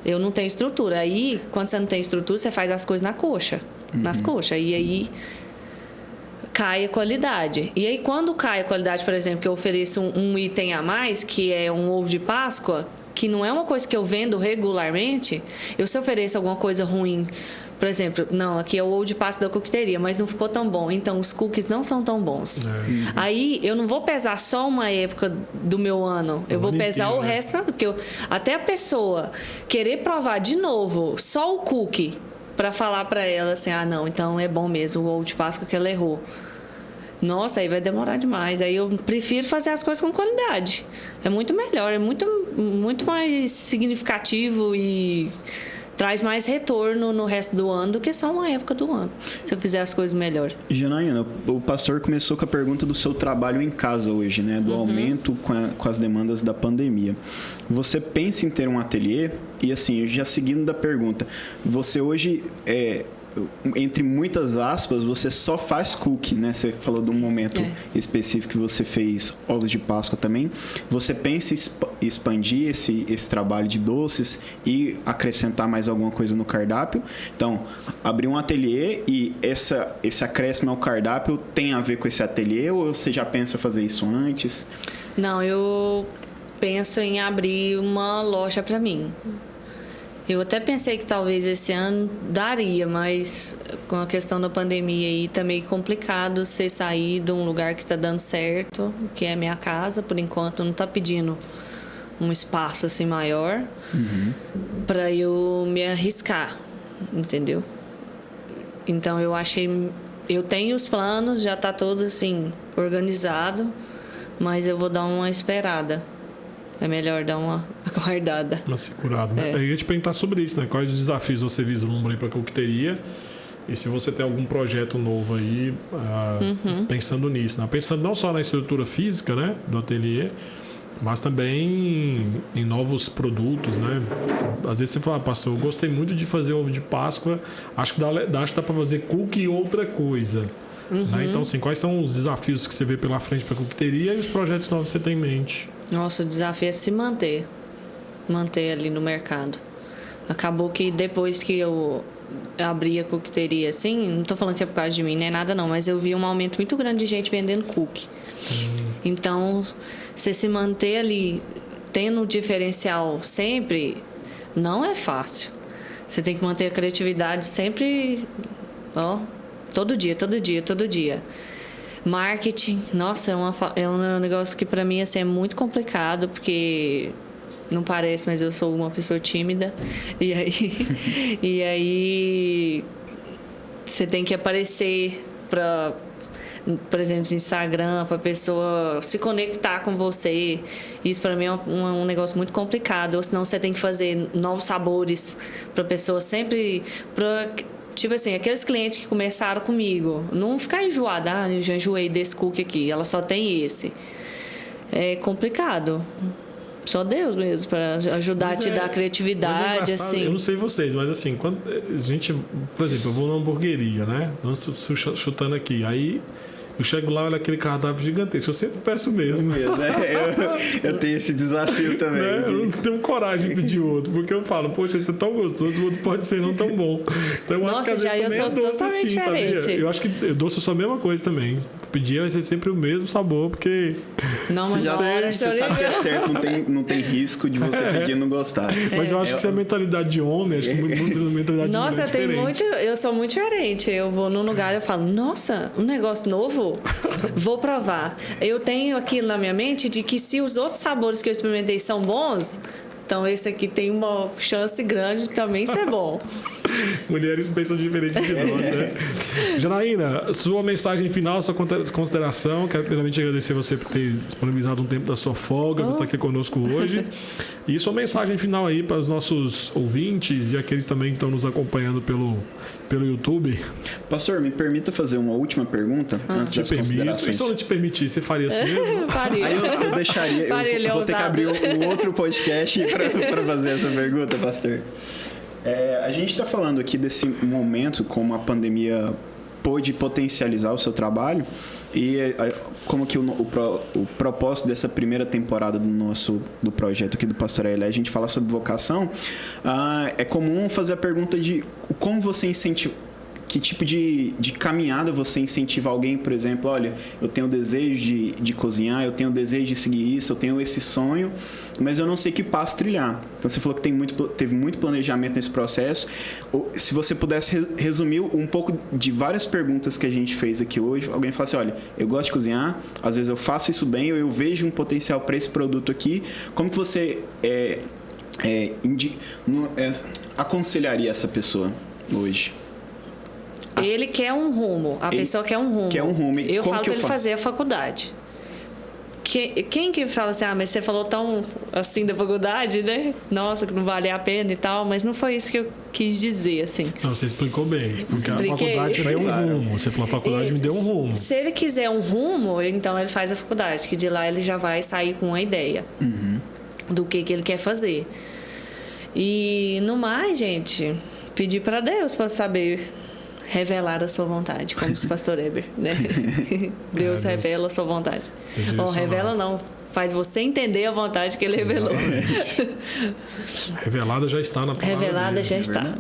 C: Eu não tenho estrutura. Aí, quando você não tem estrutura, você faz as coisas na coxa, nas coxas. E aí cai a qualidade. E aí, quando cai a qualidade, por exemplo, que eu ofereço um item a mais, que é um ovo de Páscoa, que não é uma coisa que eu vendo regularmente, se ofereço alguma coisa ruim, por exemplo, não, aqui é o ovo de Páscoa da coqueteria, mas não ficou tão bom, então os cookies não são tão bons. Aí eu não vou pesar só uma época do meu ano, eu vou pesar inteiro, o resto, porque até a pessoa querer provar de novo só o cookie para falar para ela assim, não, então é bom mesmo o ovo de Páscoa que ela errou. Nossa, aí vai demorar demais. Aí eu prefiro fazer as coisas com qualidade. É muito melhor, é muito mais significativo e traz mais retorno no resto do ano do que só uma época do ano, se eu fizer as coisas melhor.
B: Janaína, o pastor começou com a pergunta do seu trabalho em casa hoje, né? Do aumento com as demandas da pandemia. Você pensa em ter um ateliê? E assim, já seguindo da pergunta, você hoje entre muitas aspas, você só faz cookie, né? Você falou de um momento específico que você fez ovos de Páscoa também. Você pensa em expandir esse trabalho de doces e acrescentar mais alguma coisa no cardápio? Então, abrir um ateliê e esse acréscimo ao cardápio tem a ver com esse ateliê ou você já pensa fazer isso antes?
C: Não, eu penso em abrir uma loja para mim. Eu até pensei que talvez esse ano daria, mas com a questão da pandemia aí tá meio complicado você sair de um lugar que tá dando certo, que é minha casa, por enquanto não tá pedindo um espaço assim maior para eu me arriscar, entendeu? Então eu tenho os planos, já tá todo assim organizado, mas eu vou dar uma esperada. É melhor dar uma aguardada.
A: Uma segurada, né? Eu ia te perguntar sobre isso, né? Quais os desafios você vislumbra aí para a coqueteria? E se você tem algum projeto novo aí, pensando nisso, né? Pensando não só na estrutura física, né, do ateliê, mas também em novos produtos, né? Às vezes você fala, pastor, eu gostei muito de fazer ovo de Páscoa, acho que dá para fazer cookie e outra coisa. Né? Então, assim, quais são os desafios que você vê pela frente para a coqueteria e os projetos novos que você tem em mente?
C: Nossa, o desafio é se manter ali no mercado. Acabou que depois que eu abri a coqueteria, assim, não tô falando que é por causa de mim, nem nada não, mas eu vi um aumento muito grande de gente vendendo cookie. Então, você se manter ali, tendo um diferencial sempre, não é fácil. Você tem que manter a criatividade sempre, todo dia. Marketing, nossa, é um negócio que para mim assim, é muito complicado, porque não parece, mas eu sou uma pessoa tímida. E aí você tem que aparecer para por exemplo, Instagram, para a pessoa se conectar com você. Isso para mim é um negócio muito complicado. Ou senão você tem que fazer novos sabores para a pessoa sempre... Tipo assim, aqueles clientes que começaram comigo, não ficar enjoada, eu já enjoei desse cookie aqui, ela só tem esse. É complicado. Só Deus mesmo para ajudar a te dar criatividade, assim.
A: Eu não sei vocês, mas assim, quando a gente, por exemplo, eu vou numa hamburgueria, né? Chutando aqui, aí eu chego lá, olha aquele cardápio gigantesco. Eu sempre peço mesmo.
B: Eu tenho esse desafio também.
A: Né? Eu não tenho coragem de pedir outro, porque eu falo, poxa, esse é tão gostoso, o outro pode ser não tão bom. Então eu acho que às vezes também é doce assim,
C: diferente.
A: Sabia? Eu acho que doce é só a mesma coisa também. Pedir vai ser sempre o mesmo sabor, porque...
C: Não, mas
B: você sabe que é certo, não tem risco de você pedir e não gostar.
A: Mas eu acho que isso é mentalidade de homem, acho que muita mentalidade
C: nossa,
A: de mulher
C: eu sou muito diferente. Eu vou num lugar e eu falo, nossa, um negócio novo? Vou provar. Eu tenho aquilo na minha mente de que se os outros sabores que eu experimentei são bons, então esse aqui tem uma chance grande de também ser bom.
A: Mulheres pensam diferente de nós, né? Janaína, sua mensagem final, sua consideração. Quero primeiramente agradecer você por ter disponibilizado um tempo da sua folga, você estar aqui conosco hoje. E sua mensagem final aí para os nossos ouvintes e aqueles também que estão nos acompanhando pelo YouTube.
B: Pastor, me permita fazer uma última pergunta antes das considerações.
A: E se eu não te permitir, você faria assim mesmo?
C: Faria.
B: Aí eu deixaria, eu vou ter que abrir um outro podcast para fazer essa pergunta, pastor. A gente está falando aqui desse momento como a pandemia pôde potencializar o seu trabalho e como que o propósito dessa primeira temporada do projeto aqui do Pastor Ailé, a gente fala sobre vocação. É comum fazer a pergunta de como você incentiva, que tipo de caminhada você incentiva alguém, por exemplo, olha, eu tenho desejo de cozinhar, eu tenho desejo de seguir isso, eu tenho esse sonho, mas eu não sei que passo trilhar. Então você falou que teve muito planejamento nesse processo. Se você pudesse resumir um pouco de várias perguntas que a gente fez aqui hoje, alguém fala assim, olha, eu gosto de cozinhar, às vezes eu faço isso bem, ou eu vejo um potencial para esse produto aqui, como que você aconselharia essa pessoa hoje?
C: Ele quer um rumo, a pessoa quer um rumo.
B: Quer um rumo.
C: Eu falo para ele fazer a faculdade. Quem que fala assim, mas você falou tão assim da faculdade, né? Nossa, que não vale a pena e tal, mas não foi isso que eu quis dizer, assim.
A: Não, você explicou bem, porque a faculdade deu um rumo. Você falou, a faculdade me deu um rumo.
C: Se ele quiser um rumo, então ele faz a faculdade, que de lá ele já vai sair com uma ideia do que ele quer fazer. E no mais, gente, pedir para Deus para saber revelar a sua vontade, como o pastor Eber, né? Deus revela a sua vontade. Revela não, faz você entender a vontade que ele revelou.
A: Revelada já está na palavra.
C: Revelada já está.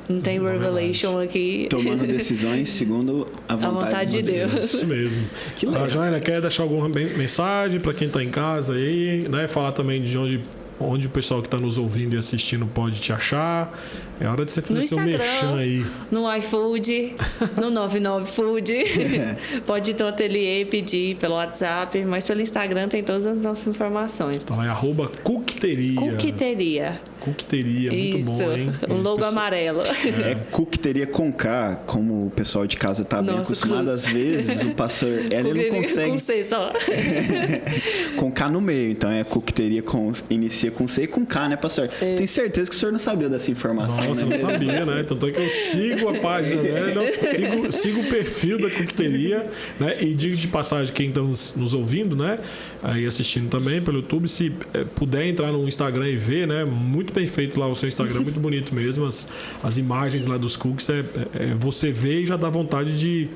C: Não tem revelation aqui.
B: Tomando decisões segundo a vontade
C: de Deus.
A: Isso mesmo. Que legal. Janaína, quer deixar alguma mensagem para quem está em casa aí, né? Falar também de onde o pessoal que está nos ouvindo e assistindo pode te achar. É hora de você fazer seu merchan aí.
C: No iFood, no 99 Food. Pode ir no ateliê e pedir pelo WhatsApp, mas pelo Instagram tem todas as nossas informações.
A: Tá lá, é @cookteria. Cookteria, muito
C: isso,
A: bom, hein?
C: Um logo amarelo.
B: Cookteria com K, como o pessoal de casa tá bem acostumado. Às vezes o pastor ele não consegue.
C: Com C só.
B: Com K no meio, então Cookteria inicia com C e com K, né, pastor? Tenho certeza que o senhor não sabia dessa informação.
A: Nossa, não sabia, né? Tanto é que eu sigo a página, né? Sigo o perfil da Cookteria, né? E digo de passagem, quem está nos ouvindo, né? Aí assistindo também pelo YouTube, se puder entrar no Instagram e ver, né? Muito bem feito lá o seu Instagram, muito bonito mesmo. As imagens lá dos cookies, você vê e já dá vontade de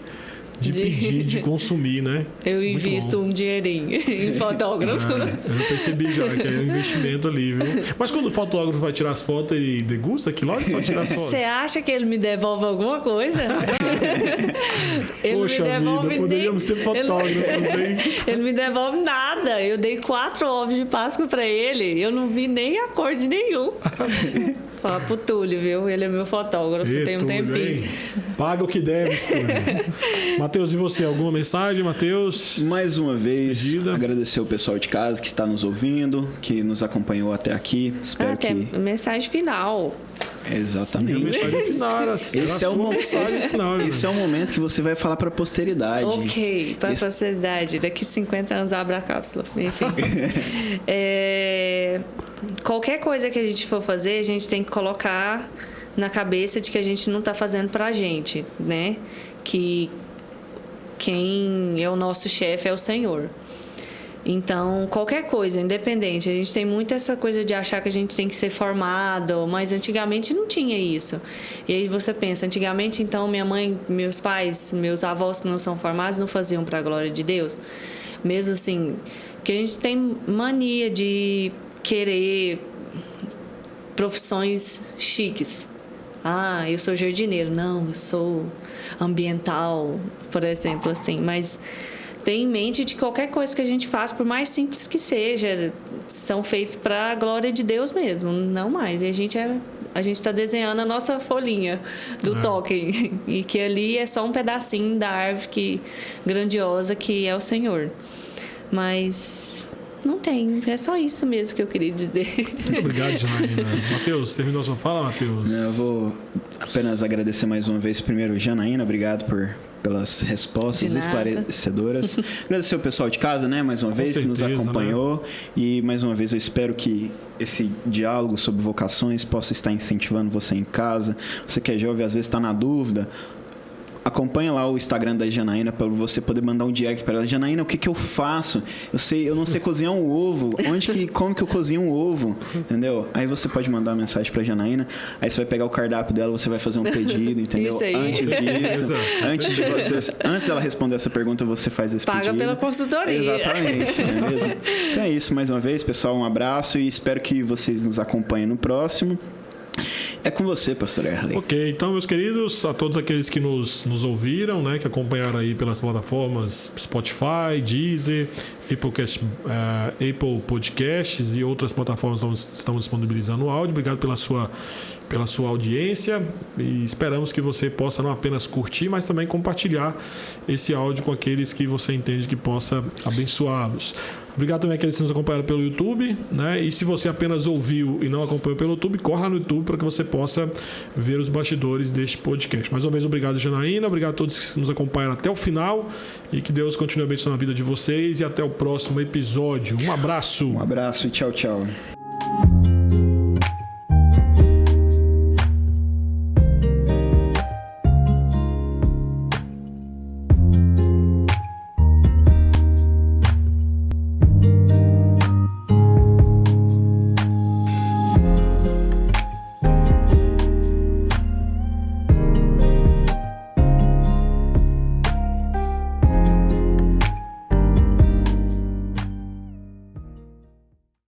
A: pedir, de consumir, né?
C: Eu invisto um dinheirinho em fotógrafo.
A: Eu percebi já que é um investimento ali, viu? Mas quando o fotógrafo vai tirar as fotos, ele degusta aquilo lá ou só tira as fotos?
C: Você acha que ele me devolve alguma coisa?
A: Ele Poxa me devolve vida, poderíamos ser fotógrafos, hein?
C: Ele me devolve nada. Eu dei 4 ovos de Páscoa pra ele. Eu não vi nem a cor de nenhum. Fala pro Túlio, viu? Ele é meu fotógrafo, tem um tempinho.
A: Paga o que deve, Túlio. Matheus, e você? Alguma mensagem, Matheus?
B: Mais uma vez, agradecer o pessoal de casa que está nos ouvindo, que nos acompanhou até aqui. Espero que...
C: Mensagem final.
B: Exatamente.
A: E a mensagem final era
B: Esse é o momento. Esse é o momento que você vai falar para a posteridade.
C: Ok, para a posteridade. Daqui 50 anos abre a cápsula. Enfim. Qualquer coisa que a gente for fazer, a gente tem que colocar na cabeça de que a gente não está fazendo pra gente, né? Que quem é o nosso chefe é o Senhor. Então, qualquer coisa, independente. A gente tem muito essa coisa de achar que a gente tem que ser formado, mas antigamente não tinha isso. E aí você pensa, antigamente, então, minha mãe, meus pais, meus avós que não são formados não faziam para a glória de Deus. Mesmo assim, porque a gente tem mania de querer profissões chiques. Ah, eu sou jardineiro. Não, eu sou ambiental, por exemplo, assim. Mas tem em mente de qualquer coisa que a gente faz, por mais simples que seja, são feitos para a glória de Deus mesmo, não mais. E a gente está desenhando a nossa folhinha do Tolkien. E que ali é só um pedacinho da árvore grandiosa que é o Senhor. Mas não tem, é só isso mesmo que eu queria dizer.
A: Muito obrigado, Janaína. Matheus, terminou a sua fala, Matheus?
B: Eu vou apenas agradecer mais uma vez primeiro, Janaína, obrigado pelas respostas esclarecedoras. Agradecer o pessoal de casa, né, mais uma vez, que nos acompanhou. Né? E mais uma vez eu espero que esse diálogo sobre vocações possa estar incentivando você em casa. Você que é jovem, às vezes está na dúvida. Acompanha lá o Instagram da Janaína para você poder mandar um direct para ela. Janaína, o que eu faço? Eu não sei cozinhar um ovo. Como que eu cozinho um ovo? Entendeu? Aí você pode mandar uma mensagem para Janaína. Aí você vai pegar o cardápio dela, você vai fazer um pedido, entendeu?
C: Isso aí.
B: Antes dela responder essa pergunta, você faz esse pedido.
C: Paga pela consultoria.
B: Exatamente, não é mesmo? Então é isso, mais uma vez, pessoal, um abraço e espero que vocês nos acompanhem no próximo. É com você, pastor Erley.
A: Ok, então, meus queridos, a todos aqueles que nos ouviram, né, que acompanharam aí pelas plataformas Spotify, Deezer, Apple Podcasts e outras plataformas estão disponibilizando o áudio. Obrigado pela sua audiência e esperamos que você possa não apenas curtir, mas também compartilhar esse áudio com aqueles que você entende que possa abençoá-los. Obrigado também àqueles que nos acompanharam pelo YouTube, né? E se você apenas ouviu e não acompanhou pelo YouTube, corre lá no YouTube para que você possa ver os bastidores deste podcast. Mais uma vez, obrigado, Janaína. Obrigado a todos que nos acompanharam até o final e que Deus continue abençoando a vida de vocês e até o próximo episódio. Um abraço.
B: Um abraço e tchau, tchau.